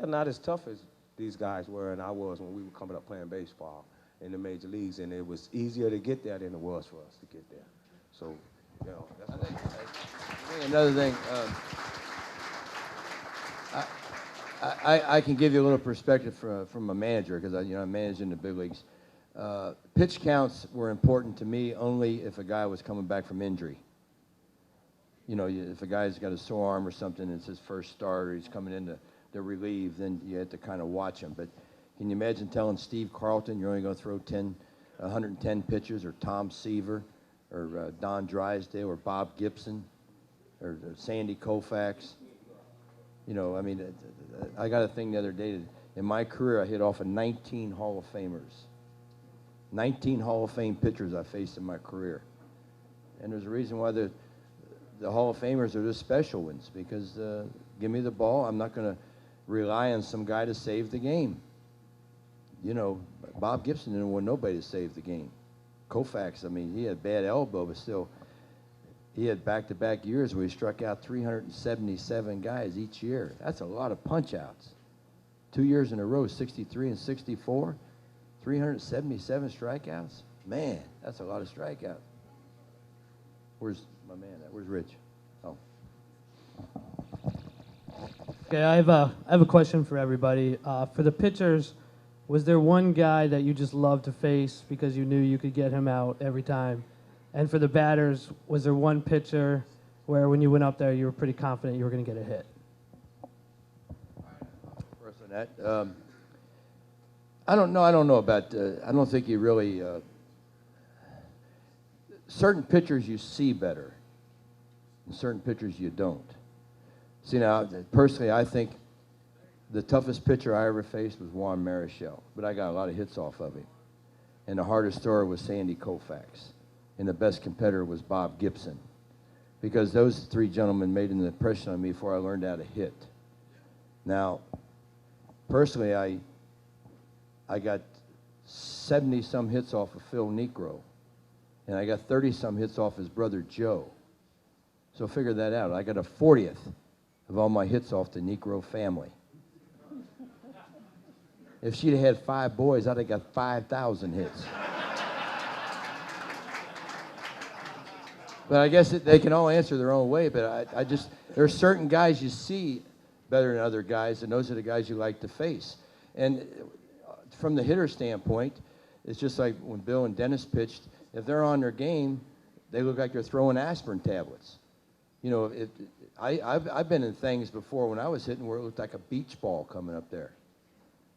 not as tough as these guys were and I was when we were coming up playing baseball in the major leagues. And it was easier to get there than it was for us to get there. So, you know, that's I think another thing, I can give you a little perspective from a manager because I managed in the big leagues. Pitch counts were important to me only if a guy was coming back from injury. You know, if a guy's got a sore arm or something, and it's his first start, or he's coming in to relieve, then you have to kind of watch him. But can you imagine telling Steve Carlton you're only going to throw 110 pitches, or Tom Seaver, or Don Drysdale, or Bob Gibson, or Sandy Koufax? You know, I mean, I got a thing the other day. In my career, I hit off of 19 Hall of Famers. 19 Hall of Fame pitchers I faced in my career. And there's a reason why the Hall of Famers are the special ones, because give me the ball, I'm not going to rely on some guy to save the game. You know, Bob Gibson didn't want nobody to save the game. Koufax, I mean, he had bad elbow, but still, he had back-to-back years where he struck out 377 guys each year. That's a lot of punch-outs. 2 years in a row, 63 and 64, 377 strikeouts. Man, that's a lot of strikeouts. Where's my man at? Where's Rich? Oh. Okay, I have a question for everybody. For the pitchers, was there one guy that you just loved to face because you knew you could get him out every time? And for the batters, was there one pitcher where when you went up there you were pretty confident you were going to get a hit? First on that, I don't know about. I don't think you really. Certain pitchers you see better, and certain pitchers you don't. See, now, personally, I think the toughest pitcher I ever faced was Juan Marichal, but I got a lot of hits off of him. And the hardest thrower was Sandy Koufax. And the best competitor was Bob Gibson. Because those 3 gentlemen made an impression on me before I learned how to hit. Now, personally, I got 70-some hits off of Phil Niekro. And I got 30-some hits off his brother Joe. So figure that out. I got a 40th of all my hits off the Niekro family. If she'd have had 5 boys, I'd have got 5,000 hits. But I guess they can all answer their own way, but I just, there are certain guys you see better than other guys, and those are the guys you like to face. And from the hitter standpoint, it's just like when Bill and Dennis pitched, if they're on their game, they look like they're throwing aspirin tablets. You know, I've been in things before when I was hitting where it looked like a beach ball coming up there.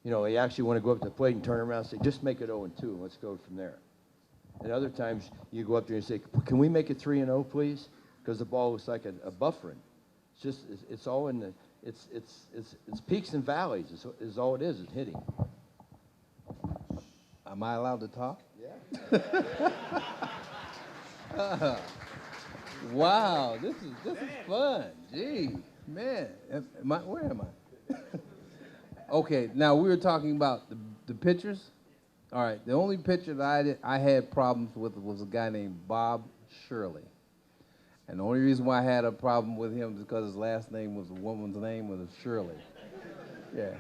You know, you actually want to go up to the plate and turn around and say, just make it 0-2, and let's go from there. And other times, you go up there and say, can we make it 3-0, please? Because the ball looks like a buffering. It's just, it's all in the, it's peaks and valleys is all it is hitting. Am I allowed to talk? Yeah. Wow, this is fun. Gee, man, where am I? Okay, now we were talking about the pitchers. All right, the only pitcher that I had problems with was a guy named Bob Shirley. And the only reason why I had a problem with him is because his last name was a woman's name, was Shirley. Yeah,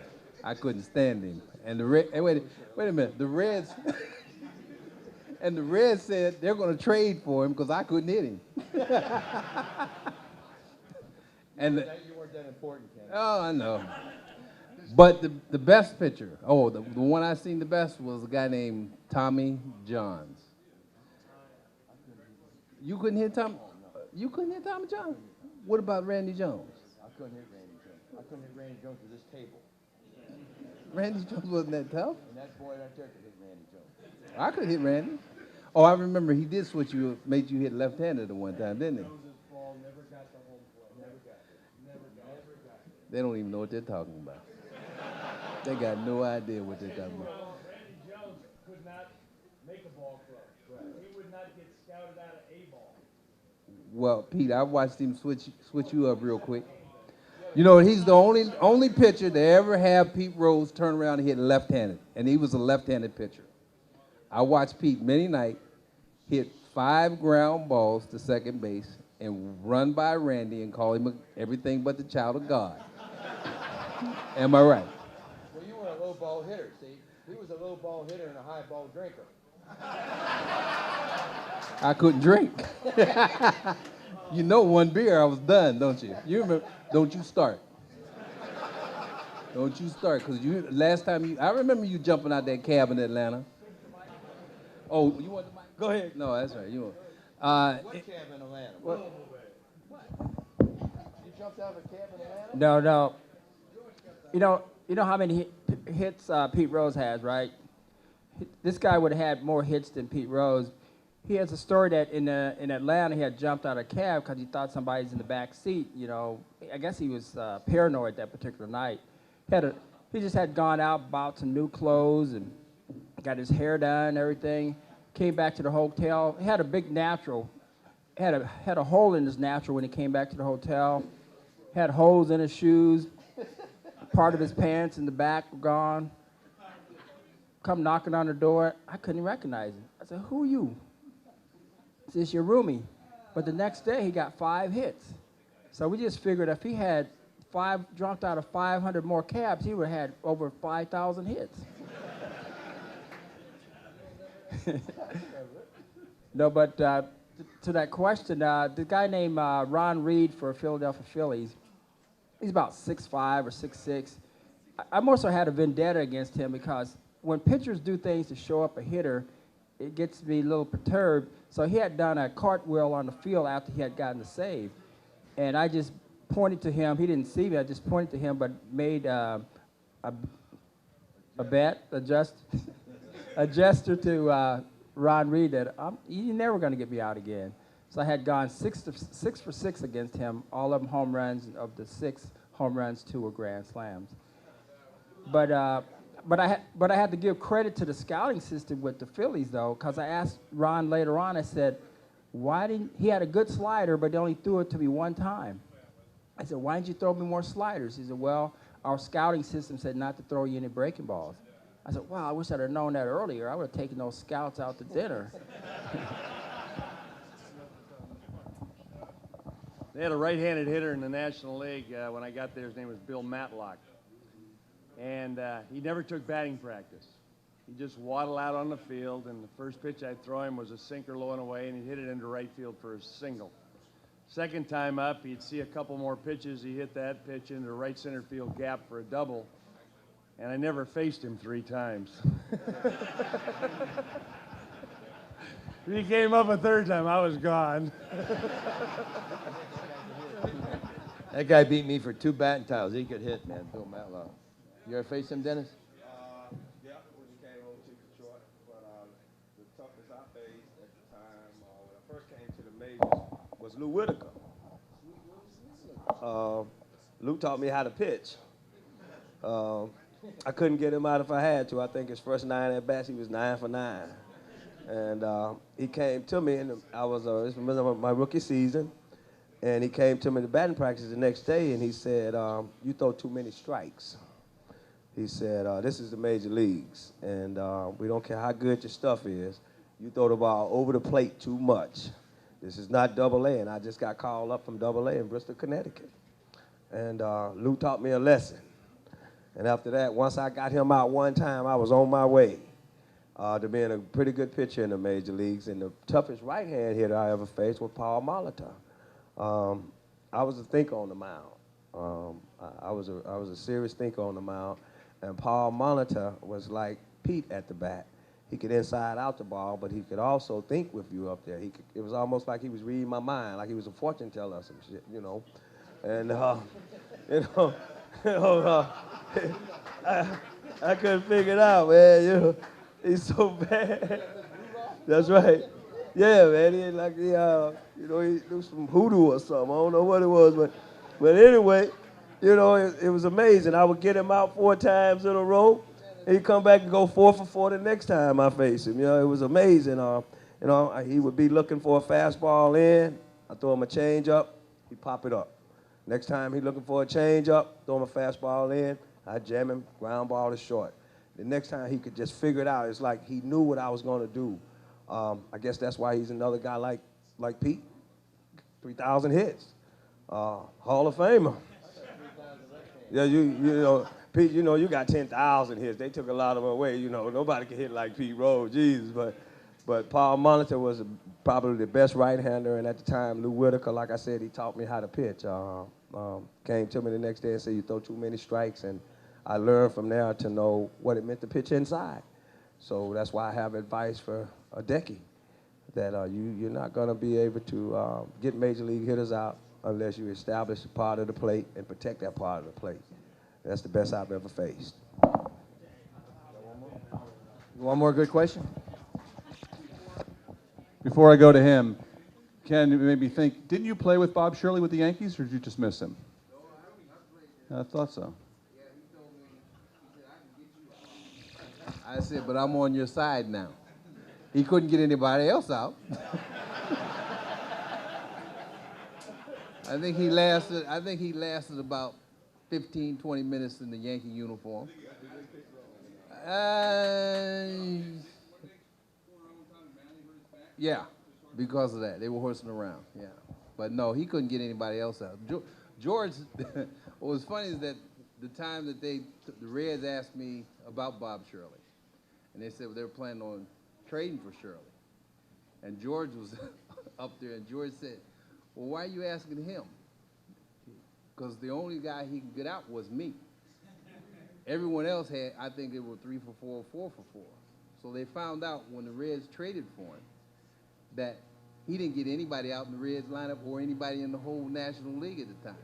I couldn't stand him. And wait a minute, the Reds, and the Reds said they're going to trade for him because I couldn't hit him. And You weren't that important, Ken. oh, I know. But the best pitcher, the one I seen the best was a guy named Tommy Johns. You couldn't hit Tommy? You couldn't hit Tommy Johns? What about Randy Jones? I couldn't hit Randy Jones. I couldn't hit Randy Jones to this table. Randy Jones wasn't that tough? And that boy right there could hit Randy Jones. I could hit Randy. Oh, I remember he did switch you, made you hit left-handed at one time, didn't he? They don't even know what they're talking about. They got no idea what they're talking about. Randy Jones could not make a ball throw. He would not get scouted out of A ball. Well, Pete, I watched him switch you up real quick. You know, he's the only pitcher to ever have Pete Rose turn around and hit left-handed, and he was a left-handed pitcher. I watched Pete many nights hit 5 ground balls to second base and run by Randy and call him everything but the child of God. Am I right? Well, you were a low ball hitter, see? He was a low ball hitter and a high ball drinker. I couldn't drink. You know, one beer, I was done, don't you? You remember? Don't you start. Don't you start, because last time I remember you jumping out that cab in Atlanta. Oh, you want the mic? Go ahead. No, that's right. You want. What cab in Atlanta? What? You jumped out of a cab in Atlanta? No. You know how many hits Pete Rose has, right? This guy would have had more hits than Pete Rose. He has a story that in Atlanta he had jumped out of a cab because he thought somebody's in the back seat. You know, I guess he was paranoid that particular night. He just had gone out, bought some new clothes, and got his hair done and everything. Came back to the hotel. He had a big natural. Had a hole in his natural when he came back to the hotel. Had holes in his shoes. Part of his pants in the back were gone. Come knocking on the door. I couldn't recognize him. I said, "Who are you?" He said, "It's your roomie." But the next day he got 5 hits. So we just figured if he had jumped out of 500 more cabs, he would have had over 5,000 hits. No, but to that question, the guy named Ron Reed for Philadelphia Phillies, he's about 6'5" or 6'6". I more so had a vendetta against him because when pitchers do things to show up a hitter, it gets me a little perturbed. So he had done a cartwheel on the field after he had gotten the save. And I just pointed to him. He didn't see me. I just pointed to him, but made a bet, a gesture to Ron Reed that you're never going to get me out again. So I had gone 6 for 6 against him, all of them home runs. Of the 6 home runs, 2 were grand slams. But I had to give credit to the scouting system with the Phillies, though, because I asked Ron later on, I said, why didn't he had a good slider, but they only threw it to me one time. I said, why didn't you throw me more sliders? He said, well, our scouting system said not to throw you any breaking balls. I said, wow, I wish I'd have known that earlier. I would have taken those scouts out to dinner. They had a right-handed hitter in the National League when I got there. His name was Bill Matlock. And he never took batting practice. He just waddled out on the field, and the first pitch I'd throw him was a sinker low and away, and he'd hit it into right field for a single. Second time up, he'd see a couple more pitches. He hit that pitch into the right center field gap for a double, and I never faced him 3 times. He came up a third time, I was gone. That guy beat me for 2 batting titles. He could hit, man, Bill Matlock. You ever face him, Dennis? Yeah, when he came over to Detroit. But the toughest I faced at the time when I first came to the majors was Lou Whitaker. Lou taught me how to pitch. I couldn't get him out if I had to. I think his first 9 at bats, he was 9 for 9. And he came to me, and I was my rookie season, and he came to me to batting practice the next day, and he said, "You throw too many strikes." He said, "This is the major leagues, and we don't care how good your stuff is. You throw the ball over the plate too much. This is not Double-A," and I just got called up from Double-A in Bristol, Connecticut. And Lou taught me a lesson. And after that, once I got him out one time, I was on my way to being a pretty good pitcher in the major leagues. And the toughest right-hand hitter I ever faced was Paul Molitor. I was a thinker on the mound. I was a serious thinker on the mound. And Paul Molitor was like Pete at the bat. He could inside out the ball, but he could also think with you up there. It was almost like he was reading my mind, like he was a fortune teller or some shit, you know. And I couldn't figure it out, man. You know, he's so bad. That's right. Yeah, man. He like he do some hoodoo or something. I don't know what it was, but anyway, you know, it was amazing. I would get him out 4 times in a row. He'd come back and go 4 for 4 the next time I faced him. You know, it was amazing. He would be looking for a fastball in. I throw him a change up. He'd pop it up. Next time he's looking for a change up, throw him a fastball in. I jam him, ground ball to short. The next time he could just figure it out. It's like he knew what I was going to do. I guess that's why he's another guy like Pete. 3,000 hits. Hall of Famer. Yeah, you know, Pete, you know, you got 10,000 hits. They took a lot of them away. You know, nobody can hit like Pete Rose, Jesus. But Paul Molitor was probably the best right-hander, and at the time, Lou Whitaker, like I said, he taught me how to pitch. Came to me the next day and said, "You throw too many strikes," and I learned from there to know what it meant to pitch inside. So that's why I have advice for a decade, that you're not going to be able to get major league hitters out unless you establish a part of the plate and protect that part of the plate. That's the best I've ever faced. One more good question? Before I go to him, Ken, it made me think, didn't you play with Bob Shirley with the Yankees, or did you just miss him? I thought so. I said, but I'm on your side now. He couldn't get anybody else out. I think he lasted about 15, 20 minutes in the Yankee uniform. Yeah, because of that. They were horsing around, yeah. But no, he couldn't get anybody else out. George, what was funny is that the time that the Reds asked me about Bob Shirley, and they said they were planning on trading for Shirley. And George was up there, and George said, "Well, why are you asking him? Because the only guy he could get out was me. Everyone else had, I think they were 3 for 4, 4 for 4. So they found out when the Reds traded for him that he didn't get anybody out in the Reds lineup or anybody in the whole National League at the time.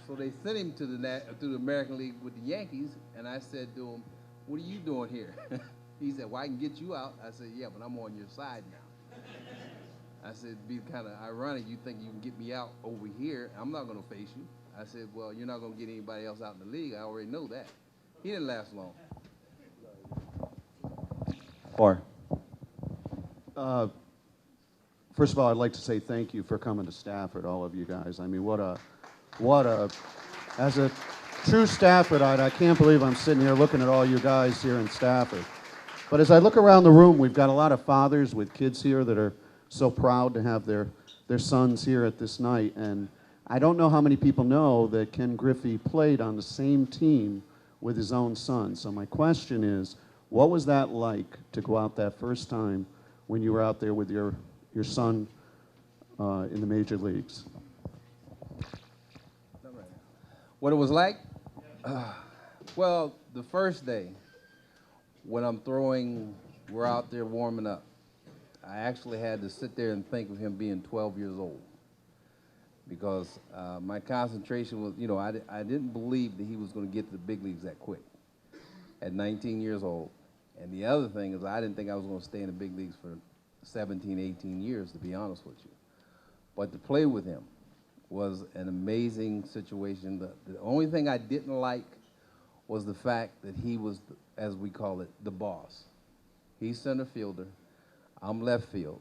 So they sent him to the American League with the Yankees, and I said to him, "What are you doing here?" He said, "Well, I can get you out." I said, "Yeah, but I'm on your side now." I said, "It'd be kind of ironic. You think you can get me out over here. I'm not going to face you." I said, "Well, you're not going to get anybody else out in the league. I already know that." He didn't last long. Or, first of all, I'd like to say thank you for coming to Stafford, all of you guys. I mean, as a true Staffordite, I can't believe I'm sitting here looking at all you guys here in Stafford. But as I look around the room, we've got a lot of fathers with kids here that are so proud to have their sons here at this night. And I don't know how many people know that Ken Griffey played on the same team with his own son. So my question is, what was that like to go out that first time when you were out there with your son in the major leagues? What it was like? Well, the first day when I'm throwing, we're out there warming up. I actually had to sit there and think of him being 12 years old because my concentration was, you know, I didn't believe that he was going to get to the big leagues that quick at 19 years old. And the other thing is I didn't think I was going to stay in the big leagues for 17, 18 years, to be honest with you. But to play with him was an amazing situation. The only thing I didn't like was the fact that he was, as we call it, the boss. He's center fielder, I'm left field,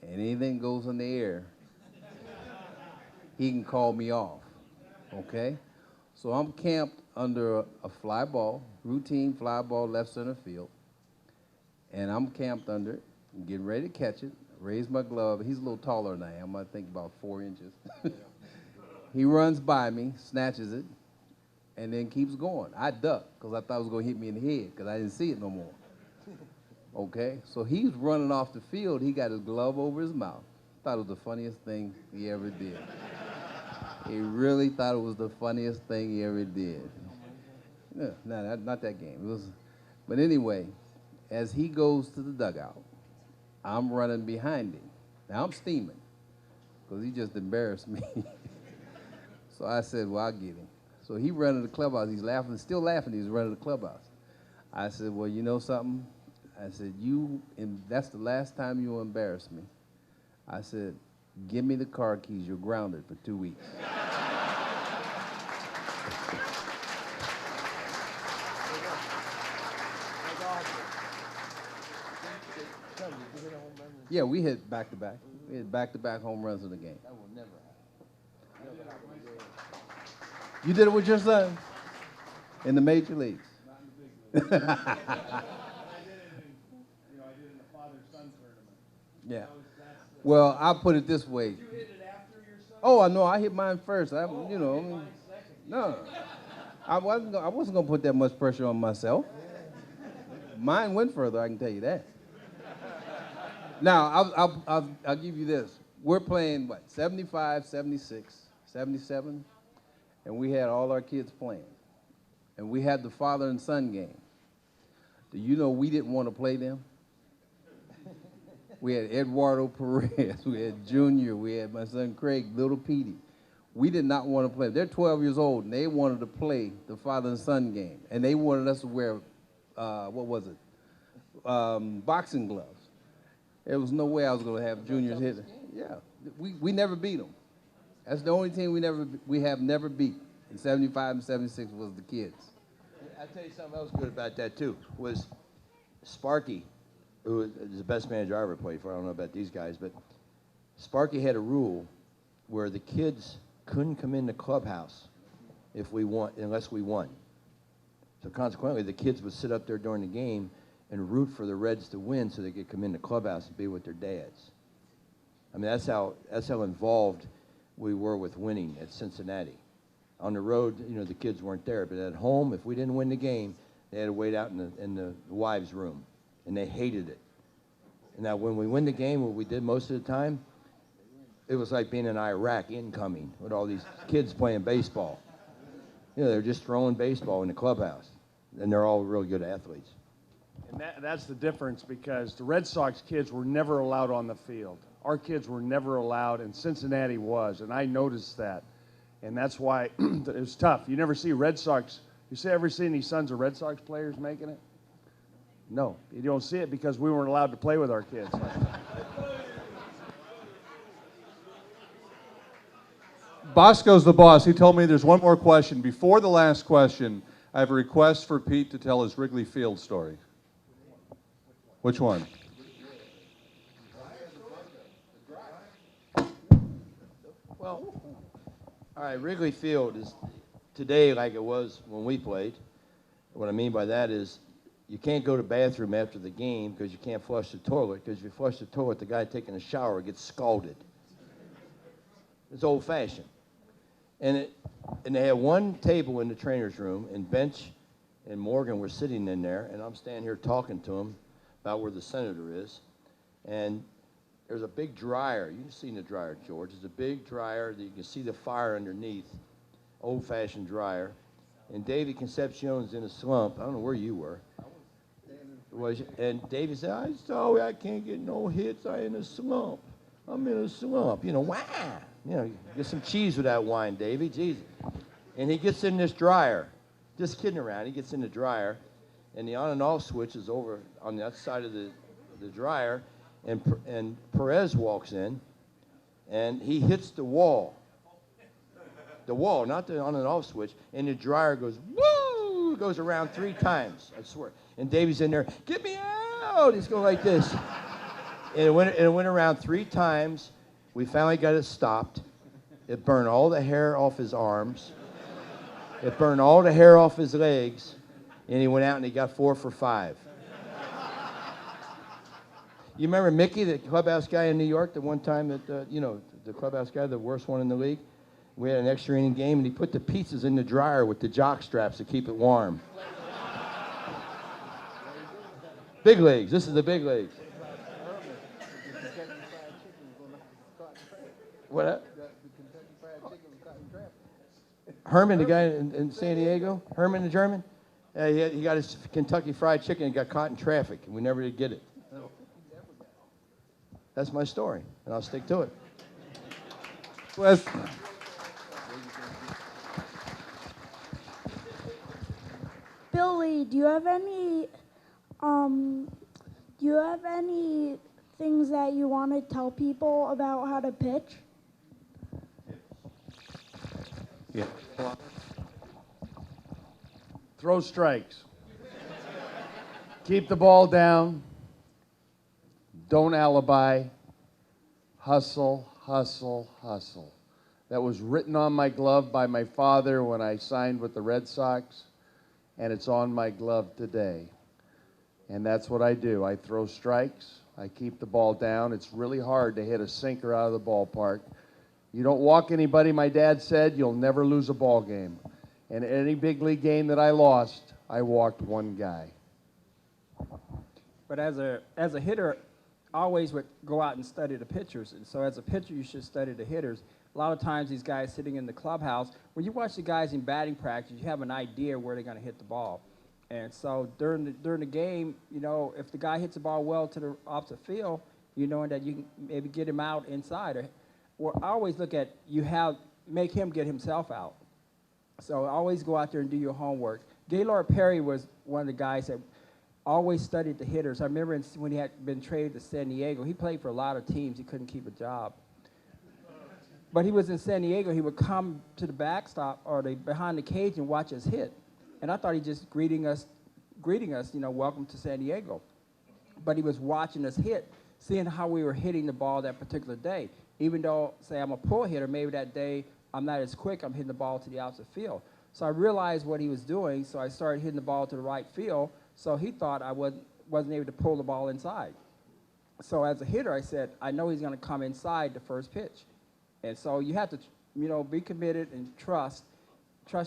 and anything goes in the air, he can call me off, okay? So I'm camped under a fly ball, routine fly ball left center field, and I'm camped under it, I'm getting ready to catch it, raise my glove. He's a little taller than I am, I think about 4 inches. He runs by me, snatches it, and then keeps going. I duck, because I thought it was going to hit me in the head, because I didn't see it no more. Okay, so he's running off the field. He got his glove over his mouth. Thought it was the funniest thing he ever did. He really thought it was the funniest thing he ever did. No, not that game. It was, but anyway, as he goes to the dugout, I'm running behind him. Now I'm steaming, because he just embarrassed me. So I said, well, I'll get him. So he ran to the clubhouse. He's laughing, still laughing. He's running to the clubhouse. I said, well, you know something? I said, and that's the last time you'll embarrass me. I said, give me the car keys. You're grounded for 2 weeks. Yeah, we hit back-to-back. We hit back-to-back home runs in the game. That will never happen. You did it with your son? In the major leagues? Yeah. Well, I'll put it this way. Did you hit it after your son? Oh, I know. I hit mine first. No. I wasn't going to put that much pressure on myself. Mine went further, I can tell you that. Now, I'll give you this. We're playing, 75, 76, 77, and we had all our kids playing. And we had the father and son game. Do you know we didn't want to play them? We had Eduardo Perez, we had Junior, we had my son Craig, little Petey. We did not want to play. They're 12 years old, and they wanted to play the father and son game. And they wanted us to wear, boxing gloves. There was no way I was going to have juniors hit. Yeah, we never beat them. That's the only team we have never beat. In 75 and 76 was the kids. I'll tell you something else good about that, too, was Sparky, who is the best manager I ever played for. I don't know about these guys, but Sparky had a rule where the kids couldn't come in the clubhouse unless we won. So consequently, the kids would sit up there during the game and root for the Reds to win so they could come in the clubhouse and be with their dads. I mean, that's how involved we were with winning at Cincinnati. On the road, the kids weren't there, but at home, if we didn't win the game, they had to wait out in the wives' room, and they hated it. And now, when we win the game, what we did most of the time, it was like being in Iraq incoming with all these kids playing baseball. They're just throwing baseball in the clubhouse, and they're all really good athletes. And that's the difference, because the Red Sox kids were never allowed on the field. Our kids were never allowed, and Cincinnati was, and I noticed that. And that's why it was tough. You never see Red Sox. Ever see any sons of Red Sox players making it? No. You don't see it because we weren't allowed to play with our kids. Bosco's the boss. He told me there's one more question. Before the last question, I have a request for Pete to tell his Wrigley Field story. Which one? Well, all right, Wrigley Field is today like it was when we played. What I mean by that is you can't go to the bathroom after the game because you can't flush the toilet, because if you flush the toilet, the guy taking a shower gets scalded. It's old-fashioned. And they had one table in the trainer's room, and Bench and Morgan were sitting in there, and I'm standing here talking to them about where the senator is. And there's a big dryer. You've seen the dryer, George. It's a big dryer that you can see the fire underneath, old-fashioned dryer. And David Concepcion's in a slump. I don't know where you were. And David said, I'm sorry, I can't get no hits. I'm in a slump. I'm in a slump. Why? Get some cheese with that wine, Davey. Jesus. And he gets in this dryer. Just kidding around. He gets in the dryer, and the on and off switch is over on the other side of the dryer, and Perez walks in, and he hits the wall. The wall, not the on and off switch, and the dryer goes, woo! It goes around 3 times, I swear. And Davey's in there, get me out! He's going like this. And it went around 3 times. We finally got it stopped. It burned all the hair off his arms. It burned all the hair off his legs. And he went out and he got 4 for 5. You remember Mickey, the clubhouse guy in New York, the one time that, the clubhouse guy, the worst one in the league? We had an extra inning game, and he put the pizzas in the dryer with the jock straps to keep it warm. Big leagues. This is the big leagues. What? Herman, the guy in San Diego? Herman, the German? He got his Kentucky Fried Chicken and got caught in traffic, and we never did get it. That's my story, and I'll stick to it. Billy, do you have any things that you want to tell people about how to pitch? Yeah. Throw strikes. Keep the ball down. Don't alibi. Hustle, hustle, hustle. That was written on my glove by my father when I signed with the Red Sox, and it's on my glove today. And that's what I do. I throw strikes. I keep the ball down. It's really hard to hit a sinker out of the ballpark. You don't walk anybody, my dad said, you'll never lose a ball game. And any big league game that I lost, I walked one guy. But as a hitter, I always would go out and study the pitchers. And so as a pitcher, you should study the hitters. A lot of times these guys sitting in the clubhouse, when you watch the guys in batting practice, you have an idea where they're going to hit the ball. And so during the game, if the guy hits the ball well to the opposite field, you know that you can maybe get him out inside. Or I always look at make him get himself out. So always go out there and do your homework. Gaylord Perry was one of the guys that always studied the hitters. I remember when he had been traded to San Diego, he played for a lot of teams. He couldn't keep a job. But he was in San Diego. He would come to the backstop or behind the cage and watch us hit. And I thought he just greeting us, welcome to San Diego. But he was watching us hit, seeing how we were hitting the ball that particular day. Even though, say, I'm a pull hitter, maybe that day I'm not as quick, I'm hitting the ball to the opposite field. So I realized what he was doing, so I started hitting the ball to the right field, so he thought I wasn't able to pull the ball inside. So as a hitter, I said, I know he's going to come inside the first pitch. And so you have to, be committed and trust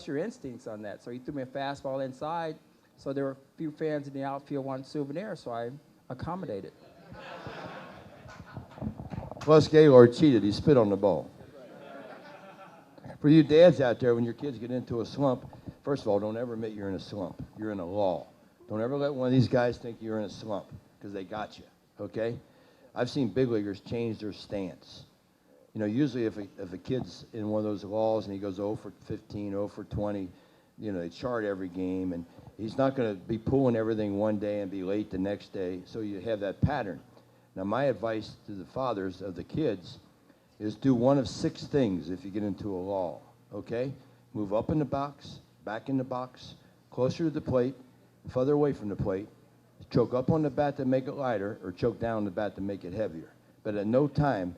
your instincts on that. So he threw me a fastball inside, so there were a few fans in the outfield wanting souvenir, so I accommodated. Plus, Gaylord cheated. He spit on the ball. For you dads out there, when your kids get into a slump, first of all, don't ever admit you're in a slump. You're in a lull. Don't ever let one of these guys think you're in a slump, because they got you, okay? I've seen big leaguers change their stance. Usually if a kid's in one of those lulls and he goes 0 for 15, 0 for 20, they chart every game, and he's not going to be pulling everything one day and be late the next day, so you have that pattern. Now, my advice to the fathers of the kids is do one of 6 things if you get into a lull, okay? Move up in the box, back in the box, closer to the plate, further away from the plate, choke up on the bat to make it lighter, or choke down on the bat to make it heavier. But at no time,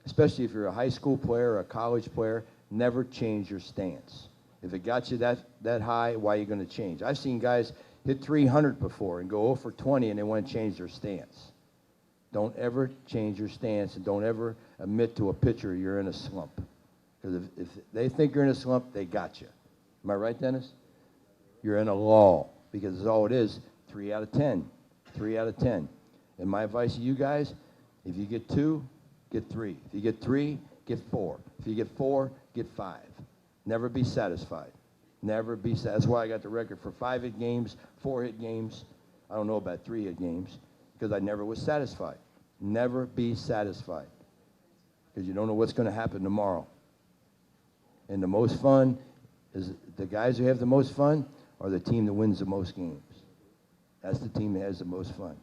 especially if you're a high school player or a college player, never change your stance. If it got you that high, why are you going to change? I've seen guys hit 300 before and go 0 for 20 and they want to change their stance. Don't ever change your stance, and don't ever admit to a pitcher you're in a slump. Because if they think you're in a slump, they got you. Am I right, Dennis? You're in a lull, because that's all it is, 3 out of 10. 3 out of 10. And my advice to you guys, if you get 2, get 3. If you get 3, get 4. If you get 4, get 5. Never be satisfied. Never be satisfied. That's why I got the record for 5-hit games, 4-hit games. I don't know about 3-hit games, because I never was satisfied. Never be satisfied, because you don't know what's going to happen tomorrow. And the most fun is the guys who have the most fun are the team that wins the most games. That's the team that has the most fun.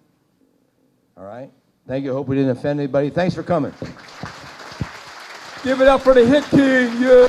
All right? Thank you. I hope we didn't offend anybody. Thanks for coming. Give it up for the Hit King, yeah.